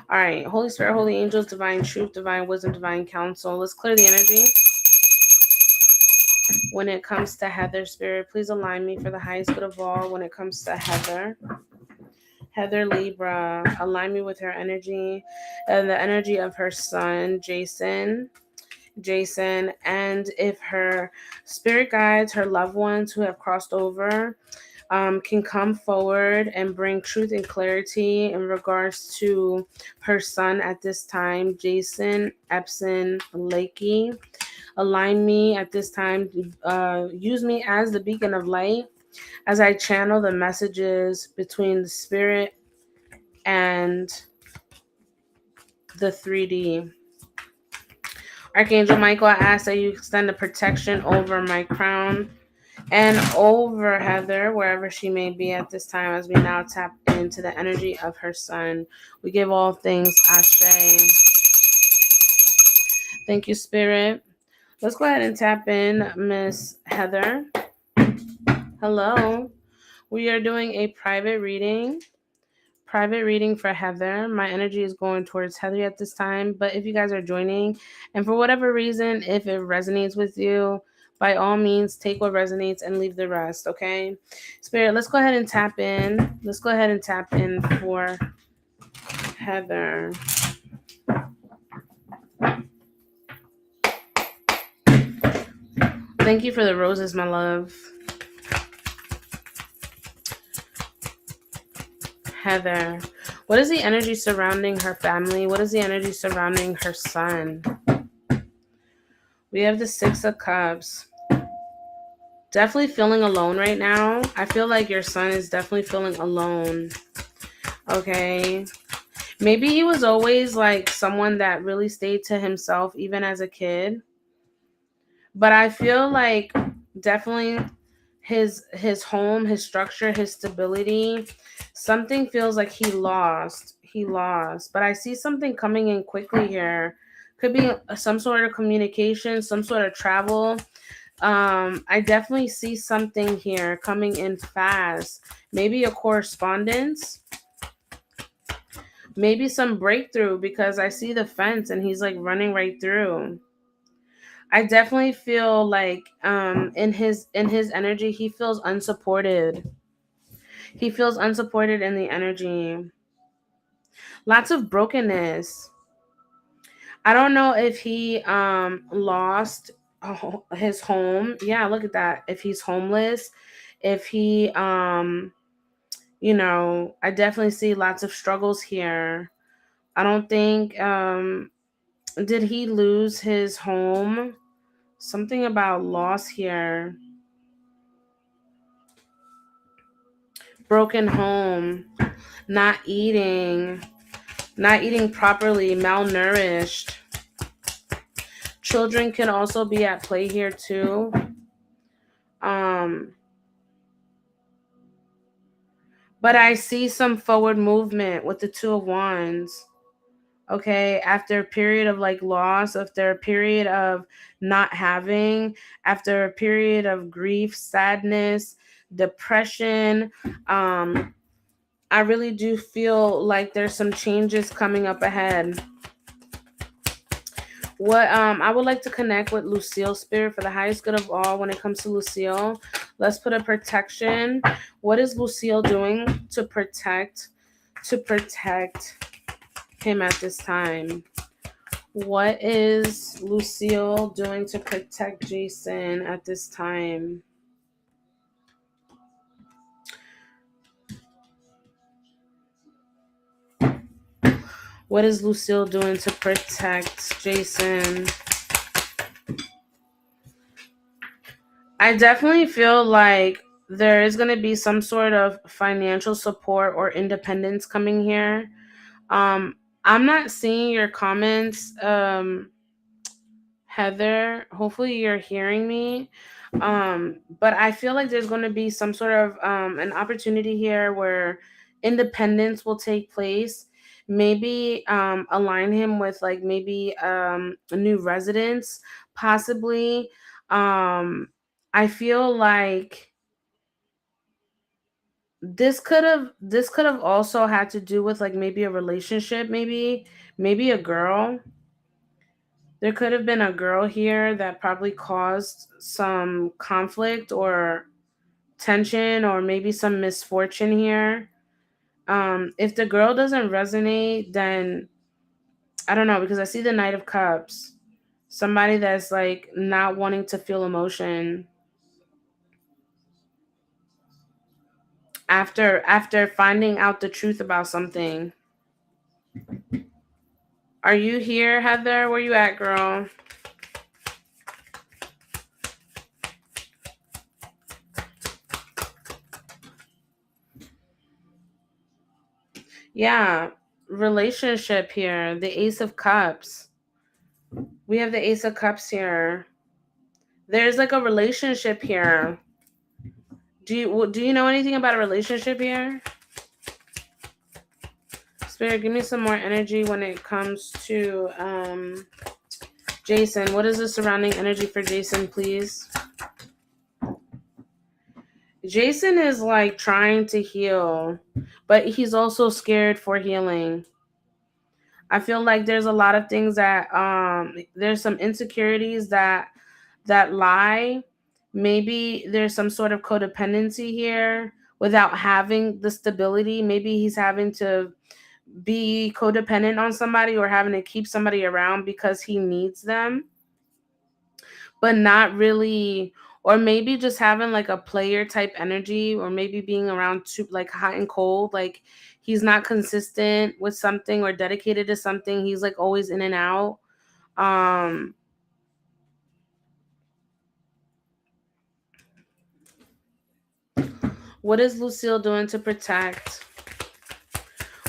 All right. Holy Spirit, holy angels, divine truth, divine wisdom, divine counsel. Let's clear the energy. When it comes to Heather, Spirit, please align me for the highest good of all. When it comes to Heather Libra, align me with her energy and the energy of her son, Jason, and if her spirit guides, her loved ones who have crossed over, can come forward and bring truth and clarity in regards to her son at this time, Jason Epson Lakey. Align me at this time. Use me as the beacon of light as I channel the messages between the spirit and the 3D. Archangel Michael, I ask that you extend the protection over my crown and over Heather, wherever she may be at this time, as we now tap into the energy of her son. We give all things Ashe. Thank you, Spirit. Let's go ahead and tap in Miss Heather. Hello. We are doing a private reading. Private reading for Heather. My energy is going towards Heather at this time, but if you guys are joining and for whatever reason, if it resonates with you, by all means, take what resonates and leave the rest, okay? Spirit, let's go ahead and tap in. Let's go ahead and tap in for Heather. Thank you for the roses, my love. Heather. What is the energy surrounding her family? What is the energy surrounding her son? We have the Six of Cups. Definitely feeling alone right now. I feel like your son is definitely feeling alone. Okay. Maybe he was always like someone that really stayed to himself even as a kid. But I feel like definitely his home, his structure, his stability, something feels like he lost. But I see something coming in quickly here. Could be some sort of communication, some sort of travel. I definitely see something here coming in fast. Maybe a correspondence. Maybe some breakthrough, because I see the fence and he's like running right through. I definitely feel like in his energy, he feels unsupported. He feels unsupported in the energy. Lots of brokenness. I don't know if he lost his home. Yeah, look at that. If he's homeless, if he I definitely see lots of struggles here. I don't think did he lose his home? Something about loss here. Broken home, not eating properly, malnourished. Children can also be at play here too. But I see some forward movement with the Two of Wands. Okay, after a period of like loss, after a period of not having, after a period of grief, sadness, depression, I really do feel like there's some changes coming up ahead. What I would like to connect with Lucille, Spirit, for the highest good of all. When it comes to Lucille, let's put a protection. What is Lucille doing to protect him at this time? What is Lucille doing to protect Jason at this time? What is Lucille doing to protect Jason? I definitely feel like there is going to be some sort of financial support or independence coming here. I'm not seeing your comments, Heather. Hopefully you're hearing me. But I feel like there's going to be some sort of an opportunity here where independence will take place. Maybe align him with like maybe a new residence, possibly. I feel like this could have also had to do with like maybe a relationship, maybe a girl. There could have been a girl here that probably caused some conflict or tension or maybe some misfortune here. If the girl doesn't resonate, then I don't know, because I see the Knight of Cups. Somebody that's like not wanting to feel emotion after finding out the truth about something. Are you here, Heather? Where you at, girl? Yeah, relationship here. The Ace of Cups. We have the Ace of Cups here. There's like a relationship here. Do you know anything about a relationship here? Spirit, give me some more energy when it comes to Jason. What is the surrounding energy for Jason, please? Jason is like trying to heal, but he's also scared for healing. I feel like there's a lot of things that there's some insecurities that lie. Maybe there's some sort of codependency here without having the stability. Maybe he's having to be codependent on somebody or having to keep somebody around because he needs them, but not really. Or maybe just having like a player type energy, or maybe being around too like hot and cold. Like he's not consistent with something or dedicated to something. He's like always in and out. Um, what is Lucille doing to protect?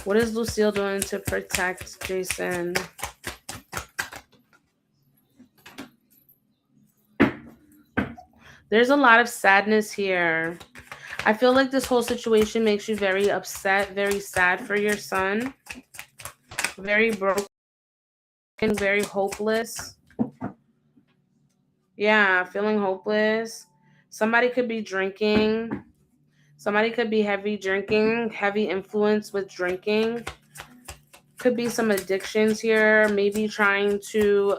What is Lucille doing to protect Jason? There's a lot of sadness here. I feel like this whole situation makes you very upset, very sad for your son, very broken, very hopeless. Yeah, feeling hopeless. Somebody could be drinking. Somebody could be heavy drinking, heavy influence with drinking. Could be some addictions here, maybe trying to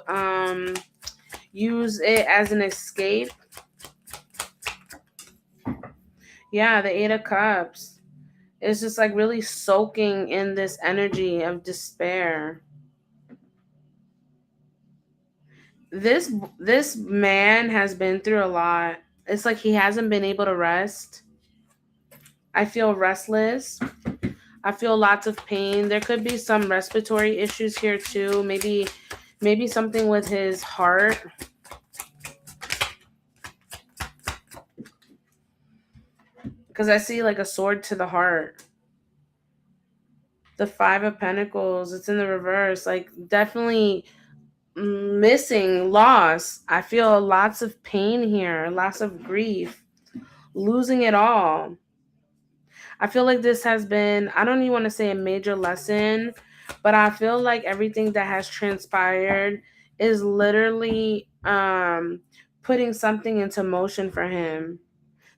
use it as an escape. Yeah, the Eight of Cups. It's just like really soaking in this energy of despair. This man has been through a lot. It's like he hasn't been able to rest. I feel restless. I feel lots of pain. There could be some respiratory issues here too. Maybe something with his heart. Because I see like a sword to the heart. The Five of Pentacles, it's in the reverse. Like definitely missing, loss. I feel lots of pain here, lots of grief, losing it all. I feel like this has been, I don't even want to say a major lesson, but I feel like everything that has transpired is literally putting something into motion for him.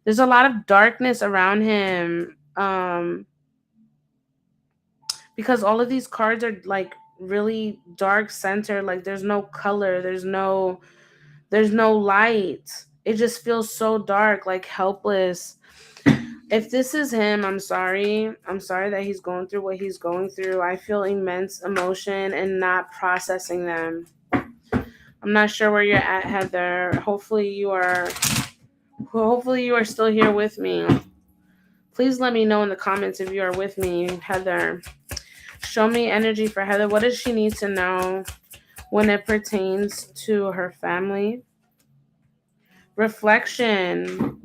There's a lot of darkness around him because all of these cards are like really dark center. Like there's no color, there's no light. It just feels so dark, like helpless. If this is him, I'm sorry. I'm sorry that he's going through what he's going through. I feel immense emotion and not processing them. I'm not sure where you're at, Heather. Hopefully you are still here with me. Please let me know in the comments if you are with me, Heather. Show me energy for Heather. What does she need to know when it pertains to her family? Reflection.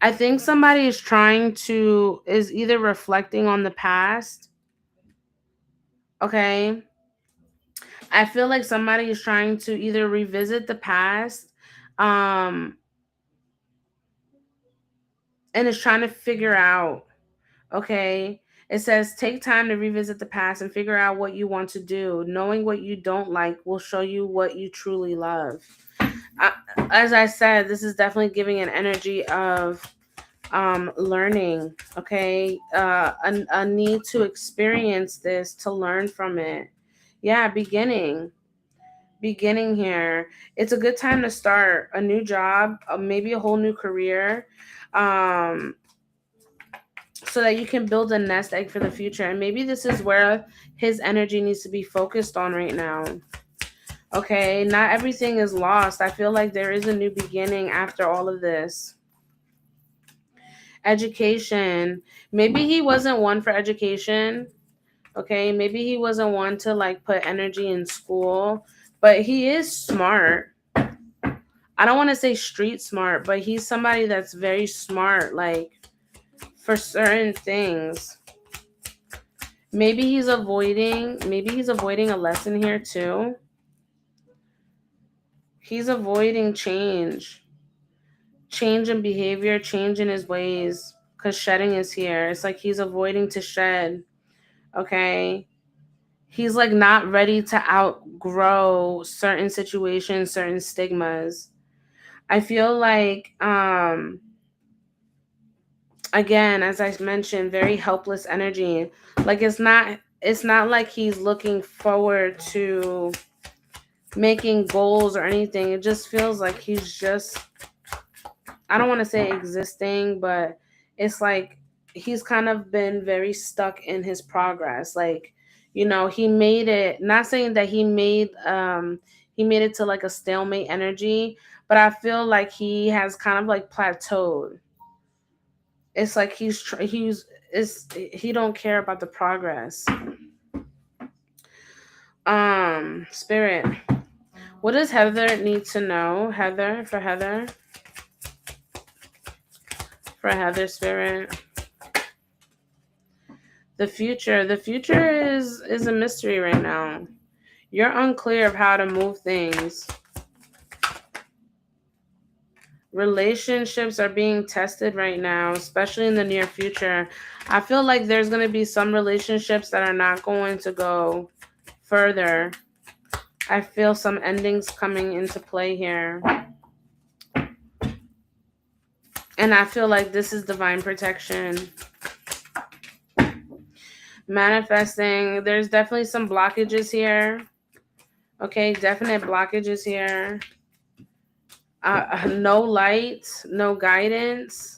I think somebody is either reflecting on the past. Okay. I feel like somebody is trying to either revisit the past, um, and is trying to figure out, okay. It says take time to revisit the past and figure out what you want to do. Knowing what you don't like will show you what you truly love. I, as I said, this is definitely giving an energy of learning, okay, a need to experience this, to learn from it. Yeah, beginning here. It's a good time to start a new job, maybe a whole new career, um so that you can build a nest egg for the future. And maybe this is where his energy needs to be focused on right now. Okay, not everything is lost. I feel like there is a new beginning after all of this. Education. Maybe he wasn't one for education. Okay, maybe he wasn't one to like put energy in school, but he is smart. I don't want to say street smart, but he's somebody that's very smart, like for certain things. Maybe he's avoiding a lesson here too. He's avoiding change in behavior, change in his ways, because shedding is here. It's like he's avoiding to shed. Okay. He's like not ready to outgrow certain situations, certain stigmas. I feel like, again, as I mentioned, very helpless energy. Like it's not like he's looking forward to making goals or anything. It just feels like he's just, I don't want to say existing, but it's like he's kind of been very stuck in his progress. Like, he made it, not saying that he made it to like a stalemate energy, but I feel like he has kind of like plateaued. It's like he don't care about the progress. Spirit. What does Heather need to know? For Heather, Spirit. The future is a mystery right now. You're unclear of how to move things. Relationships are being tested right now, especially in the near future. I feel like there's going to be some relationships that are not going to go further. I feel some endings coming into play here. And I feel like this is divine protection. Manifesting, there's definitely some blockages here. Okay, definite blockages here. No light, no guidance.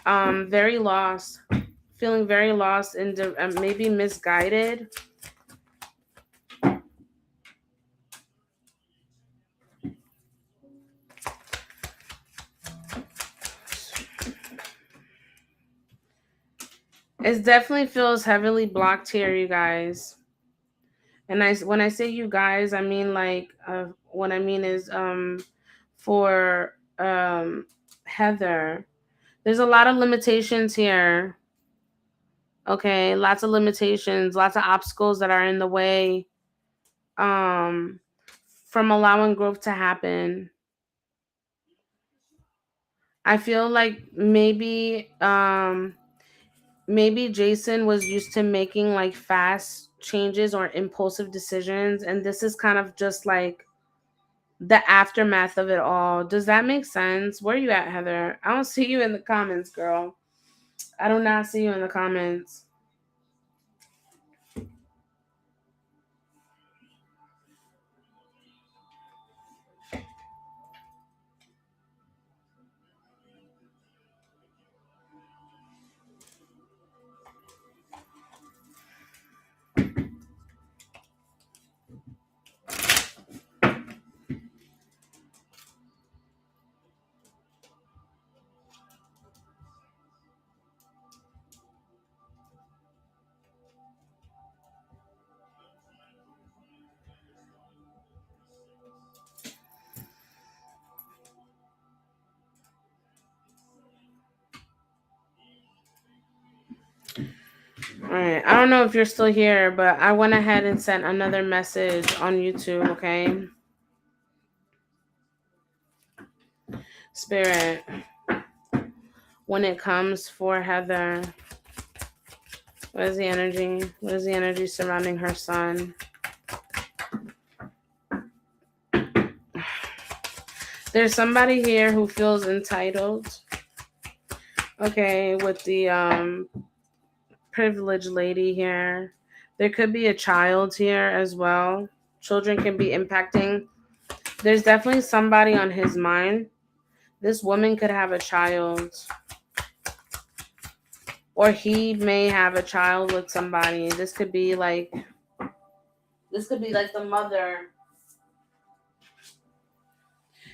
Very lost. Feeling very lost and maybe misguided. It definitely feels heavily blocked here, you guys. And when I say you guys, I mean like what I mean is for Heather. There's a lot of limitations here. Okay, lots of limitations, lots of obstacles that are in the way um from allowing growth to happen. I feel like maybe Jason was used to making like fast changes or impulsive decisions, and this is kind of just like the aftermath of it all. Does that make sense? Where are you at, Heather? I don't see you in the comments, girl. I do not see you in the comments. All right. I don't know if you're still here, but I went ahead and sent another message on YouTube, okay? Spirit, when it comes for Heather, what is the energy? What is the energy surrounding her son? There's somebody here who feels entitled. Okay, with the privileged lady here. There could be a child here as well. Children can be impacting. There's definitely somebody on his mind. This woman could have a child. Or he may have a child with somebody. This could be like the mother.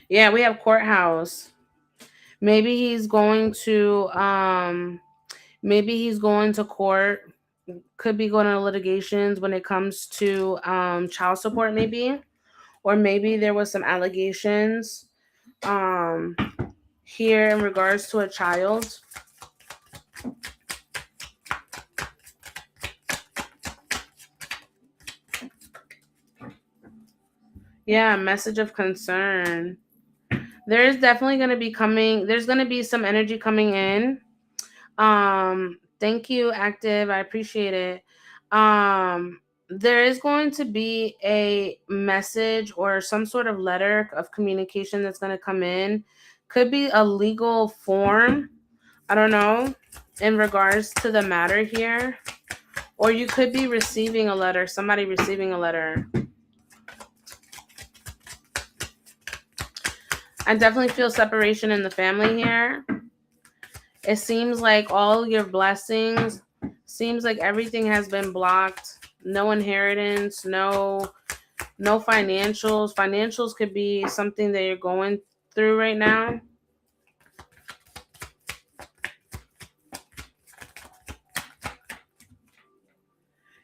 Yeah, we have courthouse. Maybe he's going to court. Could be going to litigations when it comes to child support, maybe. Or maybe there was some allegations um here in regards to a child. Yeah, message of concern. There's definitely going to be coming, there's going to be some energy coming in. Thank you, Active. I appreciate it. There is going to be a message or some sort of letter of communication that's going to come in. Could be a legal form. I don't know, in regards to the matter here. Or you could be receiving a letter, somebody receiving a letter. I definitely feel separation in the family here. It seems like all your blessings, seems like everything has been blocked. No inheritance, no financials. Financials could be something that you're going through right now.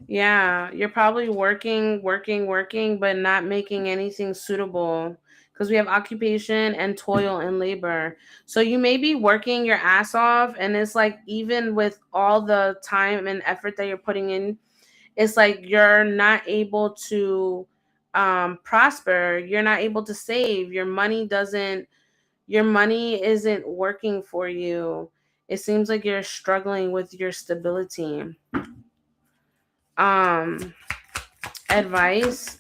Yeah, you're probably working, but not making anything suitable because we have occupation and toil and labor. So you may be working your ass off, and it's like, even with all the time and effort that you're putting in, it's like you're not able to prosper. You're not able to save. Your money isn't working for you. It seems like you're struggling with your stability. Um, advice.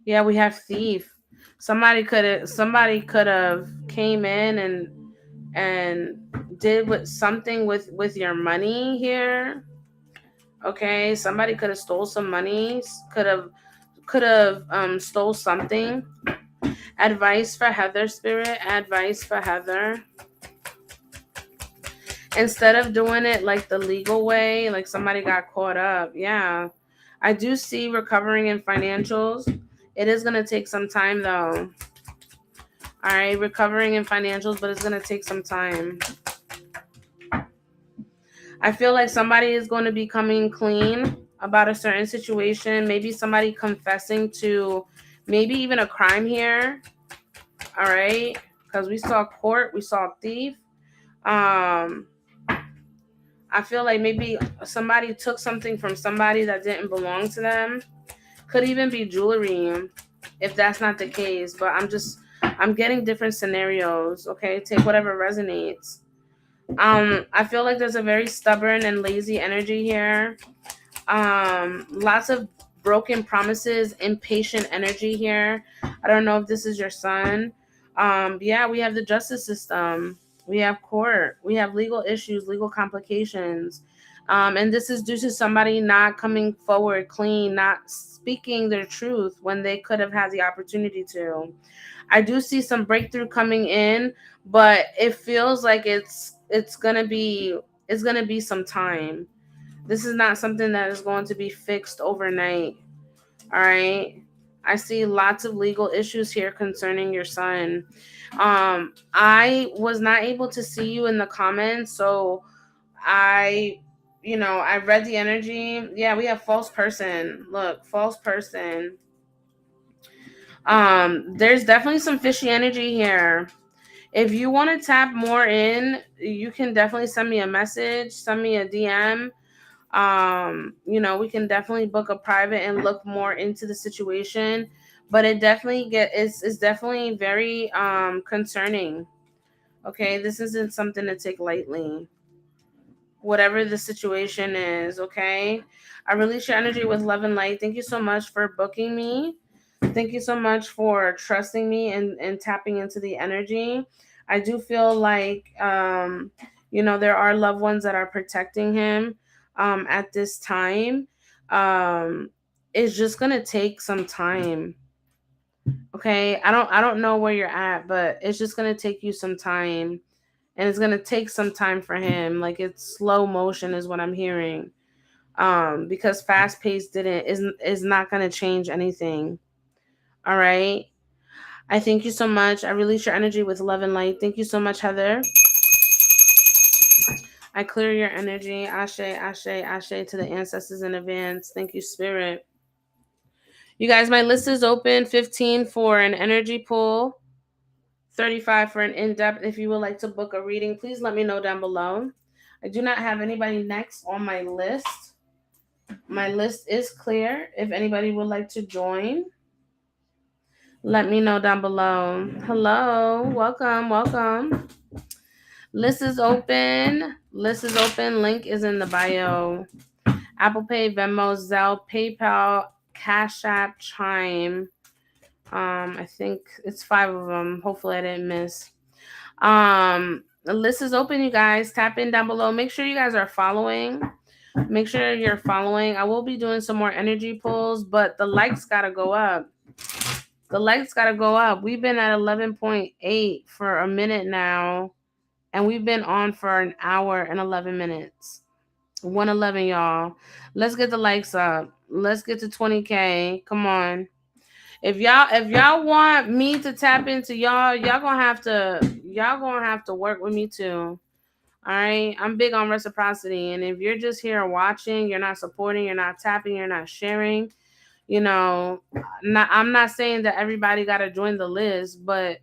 Yeah, we have thief. Somebody could have came in and did with something with your money here. Okay, somebody could have stole some money. Could have stole something. Advice for Heather, Spirit. Advice for Heather. Instead of doing it like the legal way, like somebody got caught up. Yeah. I do see recovering in financials. It is going to take some time though. All right, recovering in financials, but it's going to take some time. I feel like somebody is going to be coming clean about a certain situation. Maybe somebody confessing to maybe even a crime here. All right, because we saw court, we saw thief. Um, I feel like maybe somebody took something from somebody that didn't belong to them. Could even be jewelry, if that's not the case. But I'm getting different scenarios. Okay, take whatever resonates. I feel like there's a very stubborn and lazy energy here. Lots of broken promises, impatient energy here. I don't know if this is your son. Yeah, we have the justice system. We have court. We have legal issues, legal complications. And this is due to somebody not coming forward clean, not speaking their truth when they could have had the opportunity to. I do see some breakthrough coming in, but it feels like it's gonna be some time. This is not something that is going to be fixed overnight. All right. I see lots of legal issues here concerning your son. I was not able to see you in the comments, so I read the energy. Yeah, we have false person. Look, false person. There's definitely some fishy energy here. If you want to tap more in, you can definitely send me a message, send me a DM. We can definitely book a private and look more into the situation. But it definitely it's definitely very concerning. Okay, this isn't something to take lightly. Whatever the situation is, okay? I release your energy with love and light. Thank you so much for booking me. Thank you so much for trusting me and tapping into the energy. I do feel like, there are loved ones that are protecting him at this time. Um, it's just gonna take some time. Okay, I don't know where you're at, but it's just gonna take you some time, and it's gonna take some time for him. Like it's slow motion is what I'm hearing. Because fast paced didn't is not gonna change anything. All right. I thank you so much. I release your energy with love and light. Thank you so much, Heather. I clear your energy. Ashe, ashe, ashe to the ancestors in advance. Thank you, Spirit. You guys, my list is open. 15 for an energy pull, 35 for an in-depth. If you would like to book a reading, please let me know down below. I do not have anybody next on my list. My list is clear. If anybody would like to join, let me know down below. Hello, welcome, welcome. List is open. List is open. Link is in the bio. Apple Pay, Venmo, Zelle, PayPal, Cash App, Chime. I think it's 5 of them. Hopefully I didn't miss. The list is open, you guys. Tap in down below. Make sure you guys are following. Make sure you're following. I will be doing some more energy pulls, but the likes gotta go up. The likes gotta go up. We've been at 11.8 for a minute now, and we've been on for an hour and 11 minutes. 111, y'all. Let's get the likes up. Let's get to 20K. Come on. If y'all want me to tap into y'all gonna have to work with me too. All right. I'm big on reciprocity. And if you're just here watching, you're not supporting, you're not tapping, you're not sharing, I'm not saying that everybody got to join the list, but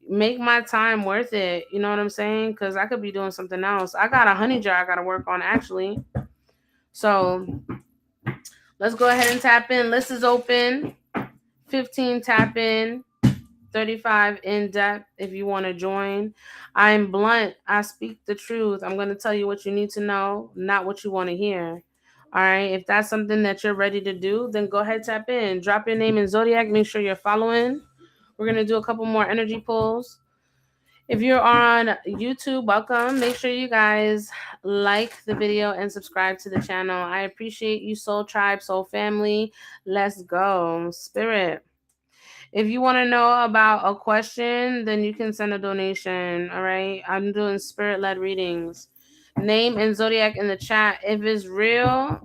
make my time worth it. You know what I'm saying? Because I could be doing something else. I got a honey jar I got to work on, actually. So let's go ahead and tap in. List is open. 15 tap in. 35 in depth if you want to join. I'm blunt. I speak the truth. I'm going to tell you what you need to know, not what you want to hear. All right. If that's something that you're ready to do, then go ahead, tap in. Drop your name in Zodiac. Make sure you're following. We're going to do a couple more energy pulls. If you're on YouTube, welcome. Make sure you guys like the video and subscribe to the channel. I appreciate you, Soul Tribe, Soul Family. Let's go. Spirit. If you want to know about a question, then you can send a donation. All right. I'm doing spirit-led readings. Name and zodiac in the chat. If it's real,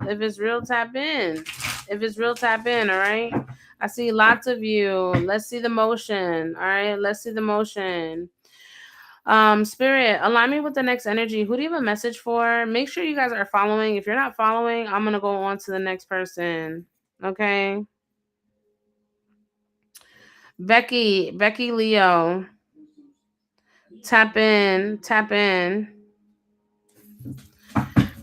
tap in. If it's real, tap in. All right. I see lots of you. Let's see the motion. All right. Let's see the motion. Spirit, align me with the next energy. Who do you have a message for? Make sure you guys are following. If you're not following, I'm gonna go on to the next person. Okay. Becky Leo. Tap in.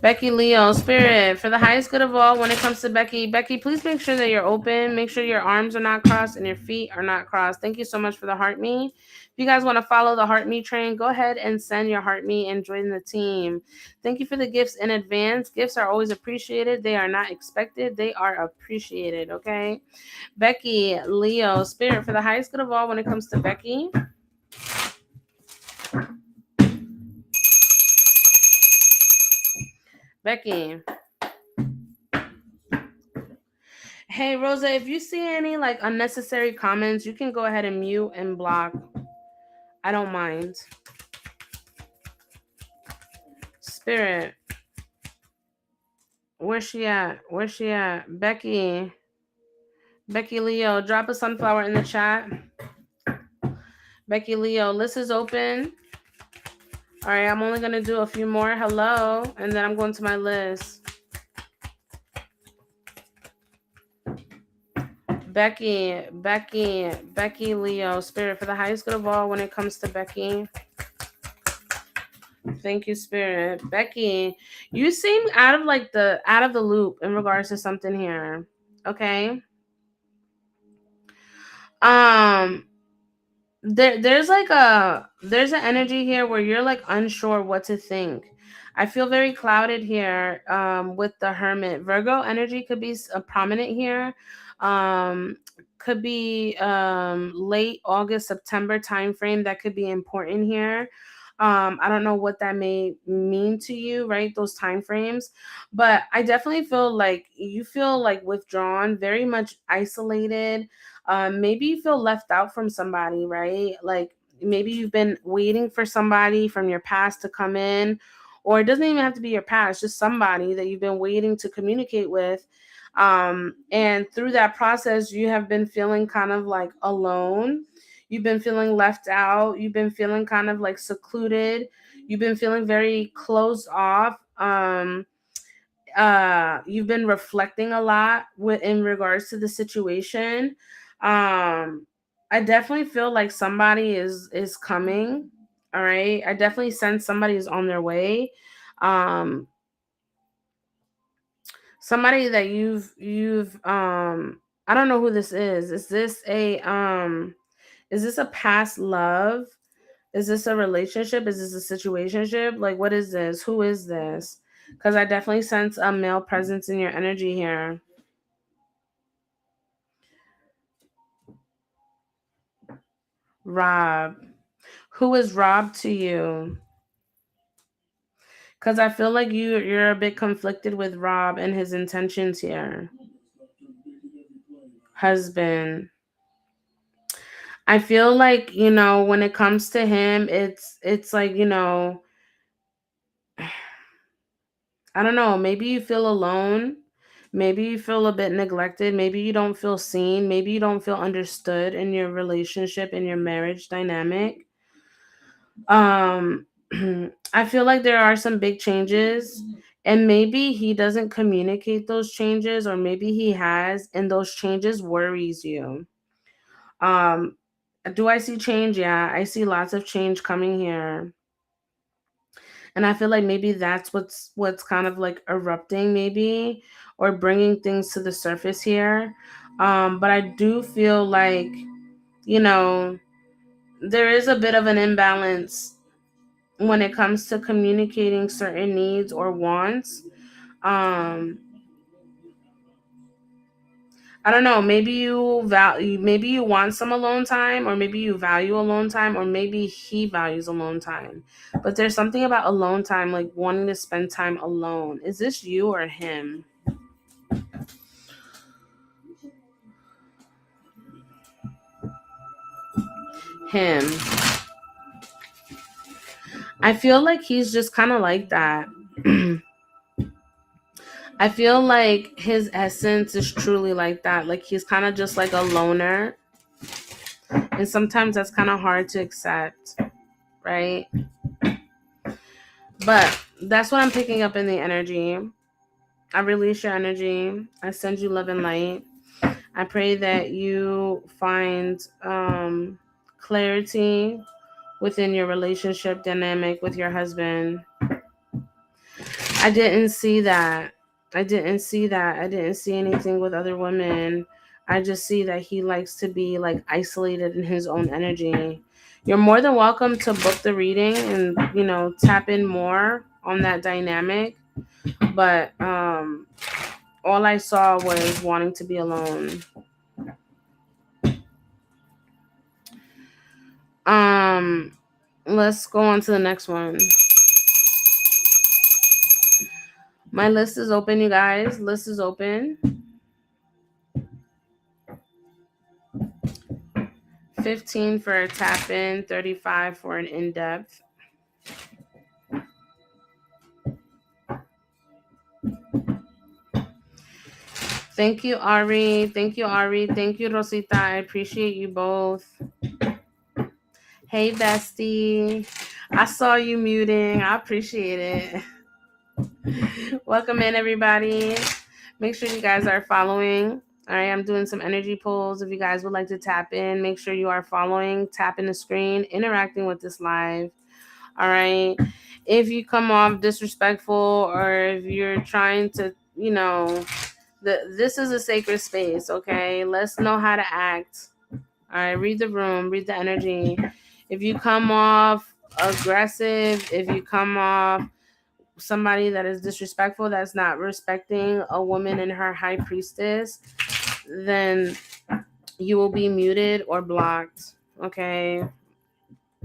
Becky Leo, Spirit, for the highest good of all, when it comes to Becky, please make sure that you're open. Make sure your arms are not crossed and your feet are not crossed. Thank you so much for the heart me. If you guys want to follow the heart me train, go ahead and send your heart me and join the team. Thank you for the gifts in advance. Gifts are always appreciated. They are not expected. They are appreciated. Okay. Becky Leo, Spirit, for the highest good of all, when it comes to Becky. Becky. Hey, Rosa, if you see any like unnecessary comments, you can go ahead and mute and block. I don't mind. Spirit. Where's she at? Becky Leo, drop a sunflower in the chat. Becky Leo, list is open. All right, I'm only going to do a few more. Hello. And then I'm going to my list. Becky, Leo, Spirit, for the highest good of all when it comes to Becky. Thank you, Spirit. Becky, you seem out of the loop in regards to something here. Okay. There's an energy here where you're like unsure what to think. I feel very clouded here with the Hermit. Virgo energy could be prominent here. um could be late August, September time frame. That could be important here. I don't know what that may mean to you, right, those time frames, but I definitely feel like you feel like withdrawn, very much isolated. Maybe you feel left out from somebody, right? Like maybe you've been waiting for somebody from your past to come in, or it doesn't even have to be your past, just somebody that you've been waiting to communicate with. And through that process, you have been feeling kind of like alone. You've been feeling left out. You've been feeling kind of like secluded. You've been feeling very closed off. You've been reflecting a lot in regards to the situation. I definitely feel like somebody is coming. All right, I definitely sense somebody is on their way. um Somebody that you've I don't know who this is. Is this a past love? Is this a relationship? Is this a situationship? Like, what is this? Who is this? Because I definitely sense a male presence in your energy here. Rob. Who is Rob to you? Because I feel like you're a bit conflicted with Rob and his intentions here. Husband. I feel like, when it comes to him, it's like, I don't know, maybe you feel alone. Maybe you feel a bit neglected. Maybe you don't feel seen. Maybe you don't feel understood in your relationship, in your marriage dynamic. Um I feel like there are some big changes, and maybe he doesn't communicate those changes, or maybe he has, and those changes worries you. Um do I see change? Yeah, I see lots of change coming here. And I feel like maybe that's what's kind of like erupting, maybe, or bringing things to the surface here. But I do feel like, you know there is a bit of an imbalance when it comes to communicating certain needs or wants. um I don't know, maybe you want some alone time, or maybe you value alone time, or maybe he values alone time. But there's something about alone time, like wanting to spend time alone. Is this you or him? Him. I feel like he's just kind of like that. I feel like his essence is truly like that. Like he's kind of just like a loner. And sometimes that's kind of hard to accept, right? But that's what I'm picking up in the energy. I release your energy. I send you love and light. I pray that you find clarity within your relationship dynamic with your husband. I didn't see that. I didn't see that. I didn't see anything with other women. I just see that he likes to be like isolated in his own energy. You're more than welcome to book the reading and, tap in more on that dynamic. But all I saw was wanting to be alone. Let's go on to the next one. My list is open, you guys. List is open. 15 for a tap in, 35 for an in-depth. Thank you, Ari. Thank you, Ari. Thank you, Rosita. I appreciate you both. Hey, bestie. I saw you muting. I appreciate it. Welcome in, everybody. Make sure you guys are following All right, I'm doing some energy pulls. If you guys would like to tap in, make sure you are following, tapping the screen, interacting with this live. All right. If you come off disrespectful or if you're trying to, this is a sacred space, okay? Let's know how to act. All right, read the room, read the energy. If you come off aggressive, if you come off somebody that is disrespectful, that's not respecting a woman and her high priestess, then you will be muted or blocked. Okay.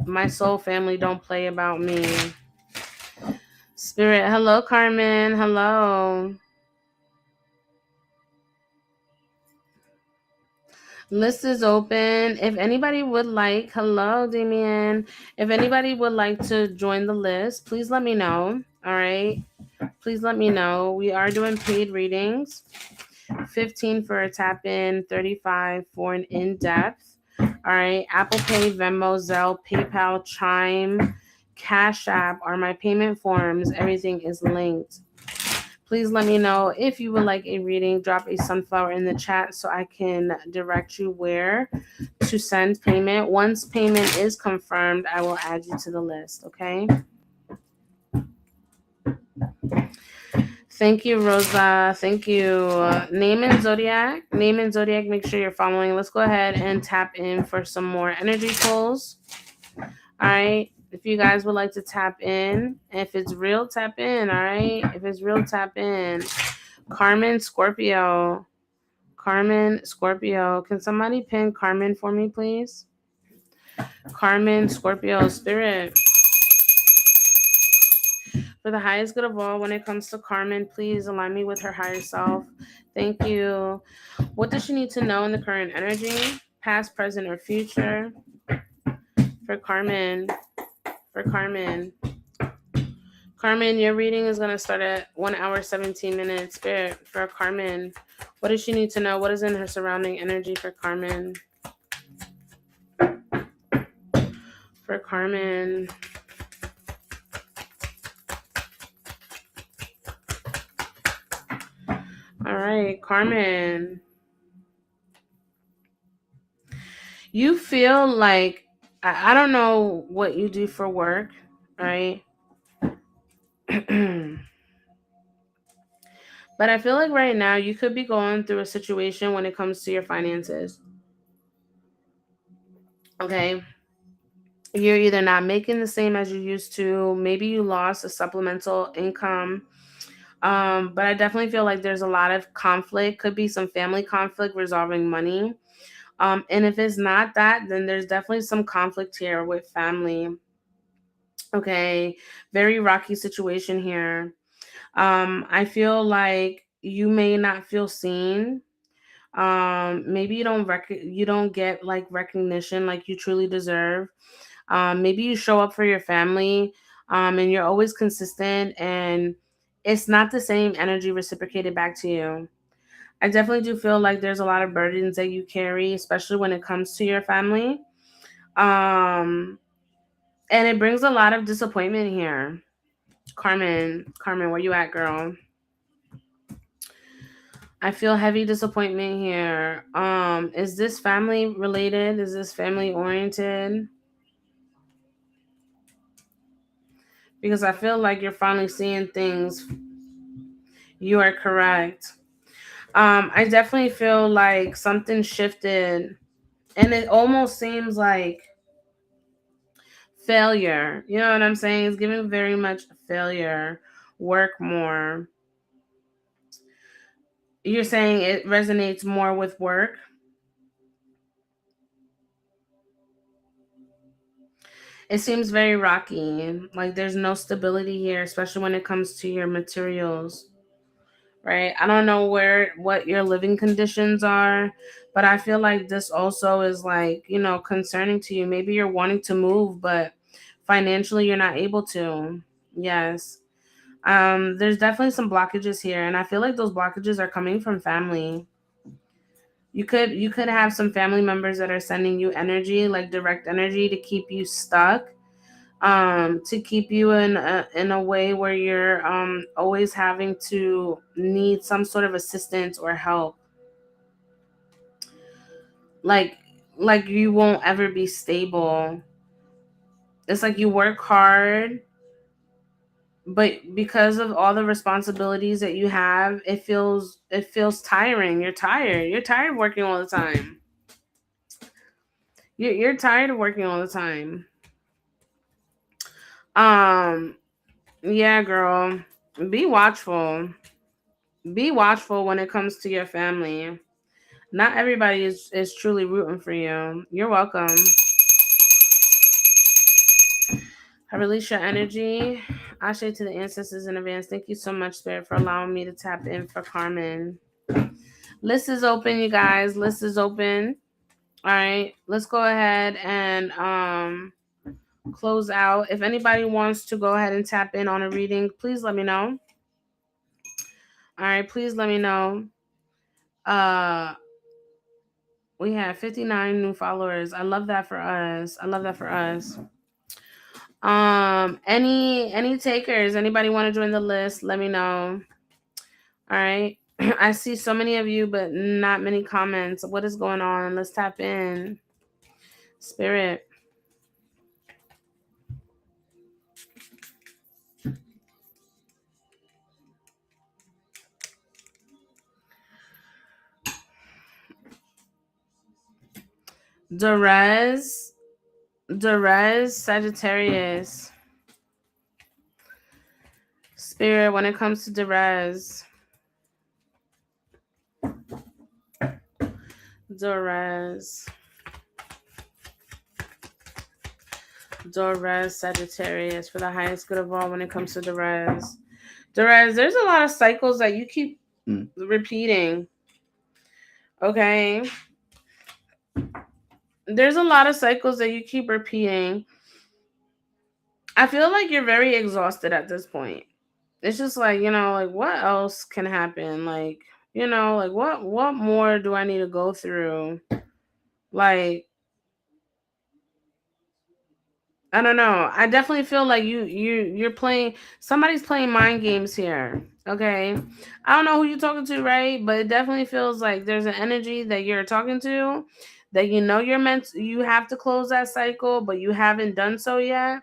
My soul family don't play about me. Spirit, hello, Carmen. Hello. List is open. If anybody would like, hello, Damien. If anybody would like to join the list, please let me know. All right. Please let me know. We are doing paid readings. 15 for a tap in, 35 for an in-depth. All right. Apple Pay, Venmo, Zelle, PayPal, Chime, Cash App are my payment forms. Everything is linked. Please let me know if you would like a reading. Drop a sunflower in the chat so I can direct you where to send payment. Once payment is confirmed, I will add you to the list, okay? Thank you, Rosa. Thank you. Name and Zodiac. Make sure you're following. Let's go ahead and tap in for some more energy pulls. All right. If you guys would like to tap in, if it's real, tap in. All right. If it's real, tap in. Carmen Scorpio. Carmen Scorpio. Can somebody pin Carmen for me, please? Carmen Scorpio Spirit. For the highest good of all, when it comes to Carmen, please align me with her higher self. Thank you. What does she need to know in the current energy? Past, present, or future? For Carmen. For Carmen. Carmen, your reading is going to start at 1 hour, 17 minutes. Spirit, for Carmen. What does she need to know? What is in her surrounding energy for Carmen? For Carmen. All right, Carmen. You feel like, I don't know what you do for work, right? But I feel like right now you could be going through a situation when it comes to your finances. Okay. You're either not making the same as you used to, maybe you lost a supplemental income. But I definitely feel like there's a lot of conflict, could be some family conflict resolving money. And if it's not that, then there's definitely some conflict here with family. Okay. Very rocky situation here. I feel like you may not feel seen. Maybe you don't get like recognition like you truly deserve. Maybe you show up for your family, and you're always consistent, and it's not the same energy reciprocated back to you. I definitely do feel like there's a lot of burdens that you carry, especially when it comes to your family. Um, and it brings a lot of disappointment here. Carmen, where you at, girl? I feel heavy disappointment here. Is this family related? Is this family oriented? Because I feel like you're finally seeing things. You are correct. I definitely feel like something shifted, and it almost seems like failure. You know what I'm saying? It's giving very much failure. Work more. You're saying it resonates more with work. It seems very rocky. Like there's no stability here, especially when it comes to your materials. Right? I don't know what your living conditions are, but I feel like this also is like, concerning to you. Maybe you're wanting to move, but financially you're not able to. Yes. There's definitely some blockages here, and I feel like those blockages are coming from family. You could have some family members that are sending you energy, like direct energy to keep you stuck, to keep you in a way where you're always having to need some sort of assistance or help. like like you won't ever be stable. It's like you work hard, but because of all the responsibilities that you have, it feels tiring. You're tired working all the time. You're tired of working all the time. um yeah, girl, be watchful. Be watchful when it comes to your family. Not everybody is truly rooting for you. You're welcome. I release your energy. I say to the ancestors in advance, thank you so much, Spirit, for allowing me to tap in for Carmen. List is open, you guys. List is open. All right. Let's go ahead and close out. If anybody wants to go ahead and tap in on a reading, please let me know. All right, please let me know. Uh we have 59 new followers. I love that for us. I love that for us. Any takers? Anybody want to join the list? Let me know. All right. I see so many of you, but not many comments. What is going on? Let's tap in. Spirit. Derez. Sagittarius. Spirit, when it comes to Derez. Dorez Sagittarius, for the highest good of all when it comes to Derez. Derez, there's a lot of cycles that you keep repeating. Okay? There's a lot of cycles that you keep repeating. I feel like you're very exhausted at this point. It's just like, like what else can happen? Like, like what more do I need to go through? Like, I don't know. I definitely feel like you're playing, somebody's playing mind games here. Okay. I don't know who you're talking to, right? But it definitely feels like there's an energy that you're talking to that you have to close that cycle, but you haven't done so yet.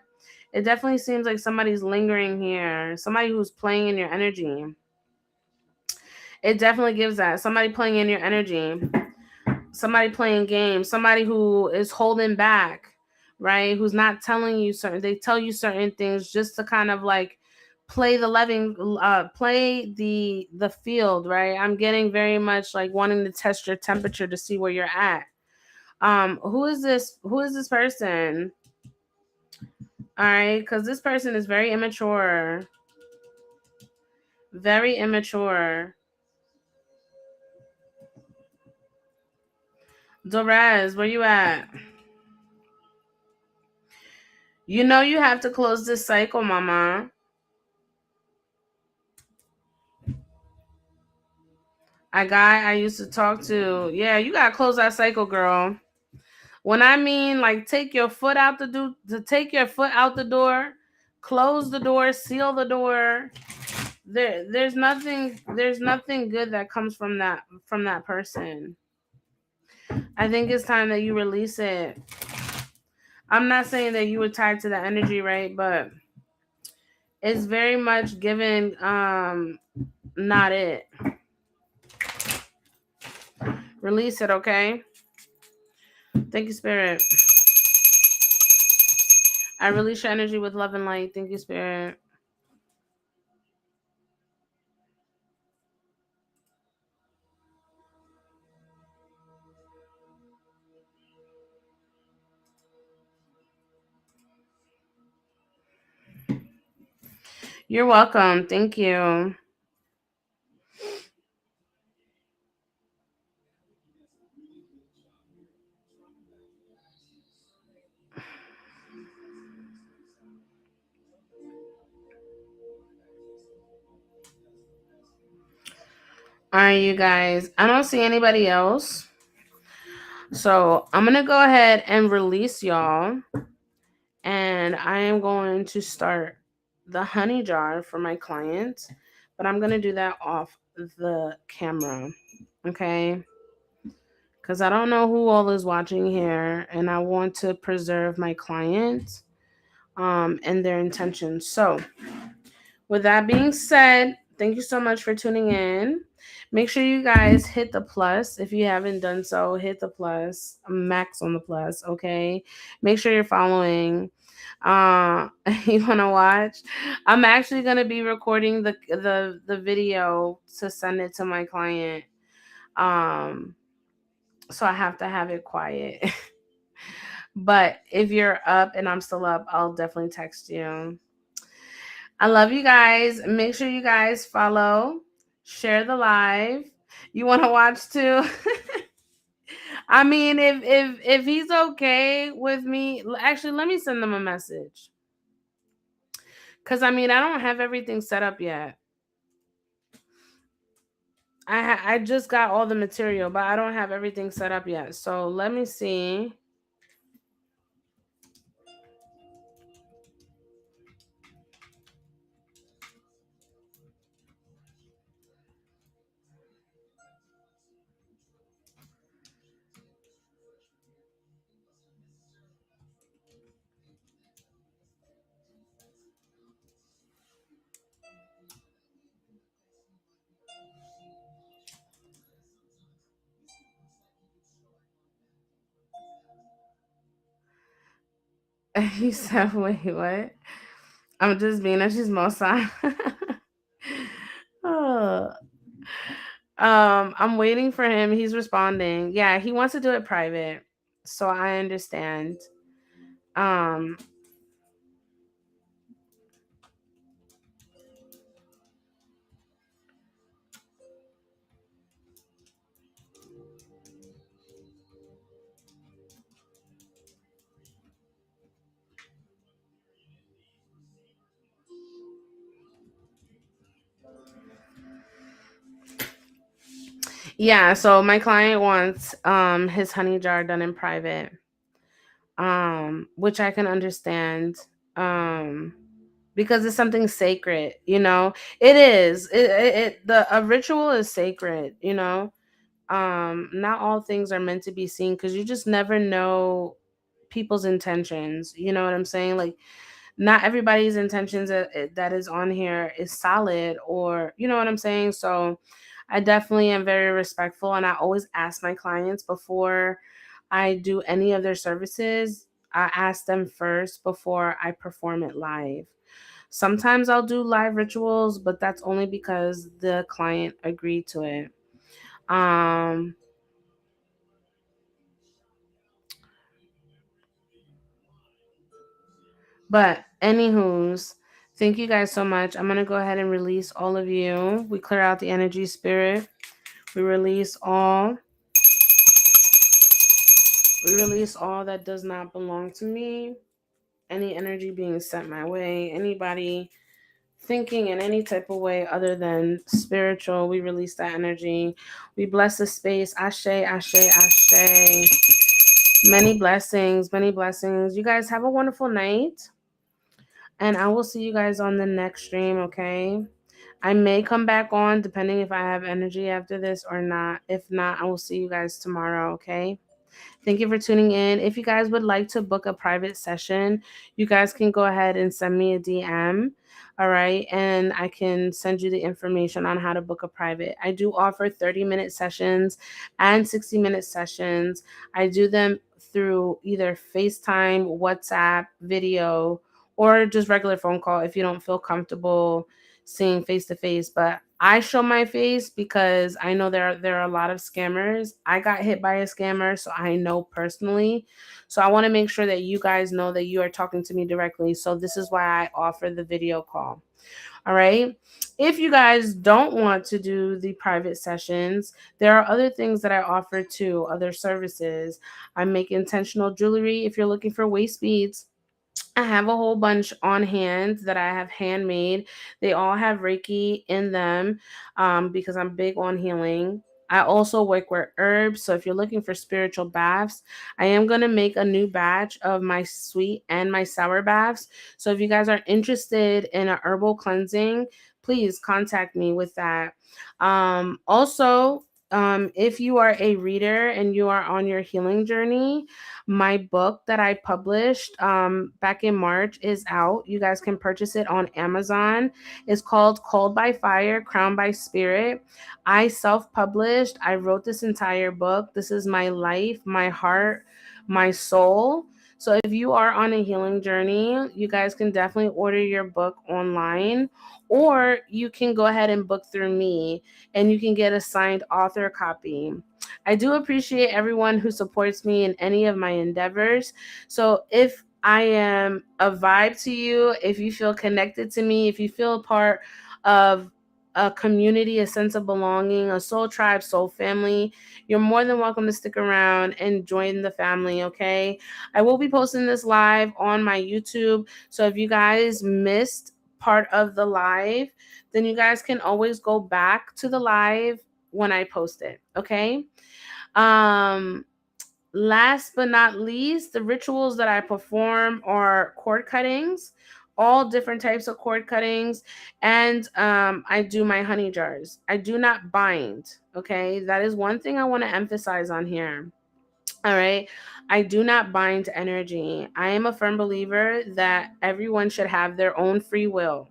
It definitely seems like somebody's lingering here. Somebody who's playing in your energy. It definitely gives that. Somebody playing in your energy. Somebody playing games. Somebody who is holding back, right? Who's not telling you they tell you certain things just to kind of like play play the field, right? I'm getting very much like wanting to test your temperature to see where you're at. Who is this person? All right, because this person is very immature. Very immature. Dorez, where you at? You know you have to close this cycle, mama. A guy I used to talk to. Yeah, you gotta close that cycle, girl. When I mean like take your foot out the door, close the door, seal the door. There's nothing good that comes from that person. I think it's time that you release it. I'm not saying that you were tied to the energy, right? But it's very much given not it. Release it, okay? Thank you, Spirit. I release your energy with love and light. Thank you, Spirit. You're welcome. Thank you. All right, you guys. I don't see anybody else. So I'm going to go ahead and release y'all. And I am going to start the honey jar for my clients. But I'm going to do that off the camera. Okay. because I don't know who all is watching here, and I want to preserve my client and their intentions. So, with that being said, thank you so much for tuning in. Make sure you guys hit the plus. If you haven't done so, hit the plus, max on the plus, okay? Make sure you're following. You want to watch? I'm actually going to be recording the video to send it to my client. Um so I have to have it quiet. But if you're up and I'm still up, I'll definitely text you. I love you guys. Make sure you guys follow, share the live. You want to watch too? I mean, if he's okay with me, actually, let me send them a message. Cause I mean, I don't have everything set up yet. I just got all the material, but I don't have everything set up yet. So let me see. He said, "Wait, what?" I'm just being a chismosa. Oh. I'm waiting for him. He's responding. Yeah, he wants to do it private. So I understand. Um yeah, so my client wants his honey jar done in private. Which I can understand. Um because it's something sacred, you know. It is. The a ritual is sacred, you know. Not all things are meant to be seen because you just never know people's intentions, you know what I'm saying? Like, not everybody's intentions that is on here is solid, or you know what I'm saying. So I definitely am very respectful, and I always ask my clients before I do any of their services. I ask them first before I perform it live. Sometimes I'll do live rituals, but that's only because the client agreed to it. um But anywho's, thank you guys so much. I'm gonna go ahead and release all of you. We clear out the energy spirit. We release all. We release all that does not belong to me. Any energy being sent my way. Anybody thinking in any type of way other than spiritual, we release that energy. We bless the space. Ashe, ashe, ashe. Many blessings, many blessings. You guys have a wonderful night. And I will see you guys on the next stream, okay? I may come back on depending if I have energy after this or not. If not, I will see you guys tomorrow, okay? Thank you for tuning in. If you guys would like to book a private session, you guys can go ahead and send me a DM. All right. And I can send you the information on how to book a private. I do offer 30-minute sessions and 60-minute sessions. I do them through either FaceTime, WhatsApp, video, or just regular phone call if you don't feel comfortable seeing face to face. But I show my face because I know there are a lot of scammers. I got hit by a scammer, so I know personally. So I want to make sure that you guys know that you are talking to me directly. So this is why I offer the video call. All right. If you guys don't want to do the private sessions, there are other things that I offer too, other services. I make intentional jewelry if you're looking for waist beads. I have a whole bunch on hand that I have handmade. They all have Reiki in them because I'm big on healing. I also work with herbs. So if you're looking for spiritual baths, I am going to make a new batch of my sweet and my sour baths. So if you guys are interested in a herbal cleansing, please contact me with that. Also, If you are a reader and you are on your healing journey, my book that I published back in March is out. You guys can purchase it on Amazon. It's called Called by Fire, Crowned by Spirit. I self-published. I wrote this entire book. This is my life, my heart, my soul. So if you are on a healing journey, you guys can definitely order your book online, or you can go ahead and book through me and you can get a signed author copy. I do appreciate everyone who supports me in any of my endeavors. So if I am a vibe to you, if you feel connected to me, if you feel a part of a community, a sense of belonging, a soul tribe, soul family, you're more than welcome to stick around and join the family, okay? I will be posting this live on my YouTube. So if you guys missed part of the live, then you guys can always go back to the live when I post it, okay? Um Last but not least, the rituals that I perform are cord cuttings, all different types of cord cuttings, and I do my honey jars. I do not bind, okay? That is one thing I want to emphasize on here. All right. I do not bind to energy. I am a firm believer that everyone should have their own free will.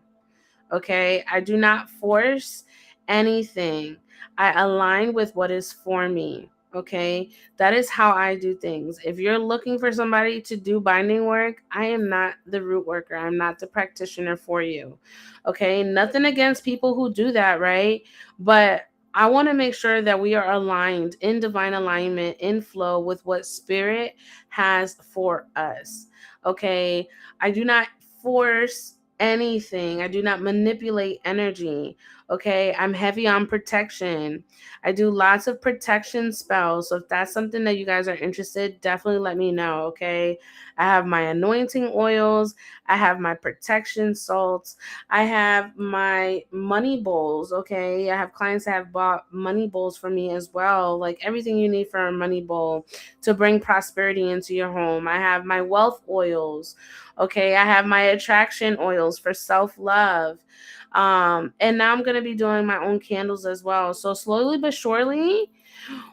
Okay. I do not force anything. I align with what is for me. Okay. That is how I do things. If you're looking for somebody to do binding work, I am not the root worker. I'm not the practitioner for you. Okay. Nothing against people who do that, right? But I want to make sure that we are aligned in divine alignment, in flow with what spirit has for us. Okay. I do not force anything. I do not manipulate energy. Okay. I'm heavy on protection. I do lots of protection spells. So if that's something that you guys are interested, definitely let me know. Okay. I have my anointing oils. I have my protection salts. I have my money bowls. Okay. I have clients that have bought money bowls for me as well. Like everything you need for a money bowl to bring prosperity into your home. I have my wealth oils. Okay, I have my attraction oils for self-love. And now I'm going to be doing my own candles as well. So slowly but surely,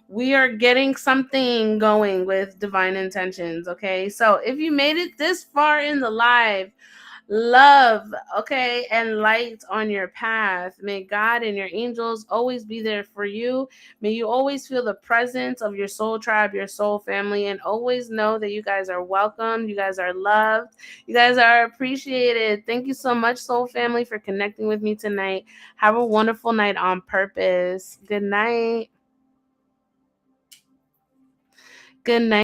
we are getting something going with divine intentions. Okay, so if you made it this far in the live, love, okay, and light on your path. May God and your angels always be there for you. May you always feel the presence of your soul tribe, your soul family, and always know that you guys are welcome. You guys are loved. You guys are appreciated. Thank you so much, soul family, for connecting with me tonight. Have a wonderful night on purpose. Good night. Good night.